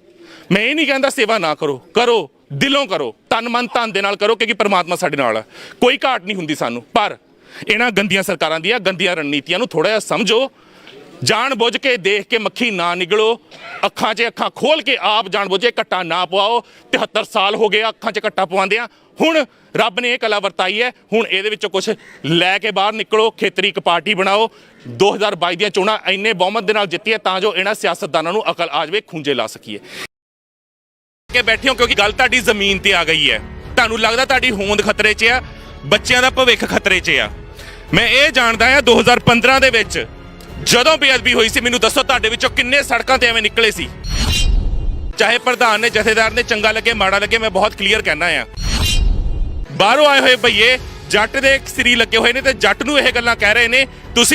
ਮੈਂ ਇਹ ਨਹੀਂ ਕਹਿੰਦਾ ਸੇਵਾ ਨਾ ਕਰੋ, ਕਰੋ, ਦਿਲੋਂ ਕਰੋ, ਤਨ ਮਨ ਧਨ ਦੇ ਨਾਲ ਕਰੋ, ਕਿਉਂਕਿ ਪਰਮਾਤਮਾ ਸਾਡੇ ਨਾਲ ਹੈ, ਕੋਈ ਘਾਟ ਨਹੀਂ ਹੁੰਦੀ ਸਾਨੂੰ। ਪਰ ਇਹਨਾਂ ਗੰਦੀਆਂ ਸਰਕਾਰਾਂ ਦੀਆਂ ਗੰਦੀਆਂ ਰਣਨੀਤੀਆਂ ਨੂੰ ਥੋੜ੍ਹਾ ਜਿਹਾ ਸਮਝੋ। ਜਾਣ ਬੁੱਝ ਕੇ ਦੇਖ ਕੇ ਮੱਖੀ ਨਾ ਨਿਗਲੋ। ਅੱਖਾਂ 'ਚ ਅੱਖਾਂ ਖੋਲ ਕੇ ਆਪ ਜਾਣ ਬੁੱਝੇ ਘੱਟਾ ਨਾ ਪਵਾਓ। 73 ਸਾਲ ਹੋ ਗਏ ਅੱਖਾਂ 'ਚ ਘੱਟਾ ਪਵਾਉਂਦੇ ਆ। ਹੁਣ ਰੱਬ ਨੇ ਇਹ ਕਲਾ ਵਰਤਾਈ ਹੈ, ਹੁਣ ਇਹਦੇ ਵਿੱਚੋਂ ਕੁਝ ਲੈ ਕੇ ਬਾਹਰ ਨਿਕਲੋ। ਖੇਤਰੀ ਇੱਕ ਪਾਰਟੀ ਬਣਾਓ। 2022 ਦੀਆਂ ਚੋਣਾਂ ਇੰਨੇ ਬਹੁਮਤ ਦੇ ਨਾਲ ਜਿੱਤੀਆਂ ਤਾਂ ਜੋ ਇਹਨਾਂ ਸਿਆਸਤਦਾਨਾਂ ਨੂੰ ਅਕਲ ਆ ਜਾਵੇ, ਖੂੰਜੇ ਲਾ ਸਕੀਏ ਕੇ ਬੈਠੇ ਹੋ, ਕਿਉਂਕਿ ਗੱਲ ਤੁਹਾਡੀ ਜ਼ਮੀਨ ਤੇ ਆ ਗਈ ਹੈ। ਤੁਹਾਨੂੰ ਲੱਗਦਾ ਤੁਹਾਡੀ ਹੋਂਦ ਖਤਰੇ 'ਚ ਆ, ਬੱਚਿਆਂ ਦਾ ਭਵਿੱਖ ਖਤਰੇ 'ਚ ਆ। ਮੈਂ ਇਹ ਜਾਣਦਾ ਆ 2015 ਦੇ ਵਿੱਚ ਜਦੋਂ ਬੇਅਦਬੀ ਹੋਈ ਸੀ, ਮੈਨੂੰ ਦੱਸੋ ਤੁਹਾਡੇ ਵਿੱਚੋਂ ਕਿੰਨੇ ਸੜਕਾਂ ਤੇ ਐਵੇਂ ਨਿਕਲੇ ਸੀ? ਚਾਹੇ ਪ੍ਰਧਾਨ ਨੇ, ਜਥੇਦਾਰ ਨੇ, ਚੰਗਾ ਲੱਗੇ ਮਾੜਾ ਲੱਗੇ, ਮੈਂ ਬਹੁਤ ਕਲੀਅਰ ਕਹਿਣਾ ਆ। ਬਾਹਰੋਂ ਆਏ ਹੋਏ ਭਈਏ ਜੱਟ ਦੇ ਸਰੀ ਲੱਗੇ ਹੋਏ ਨੇ ਤੇ ਜੱਟ ਨੂੰ ਇਹ ਗੱਲਾਂ ਕਹਿ ਰਹੇ ਨੇ। ਤੁਸੀਂ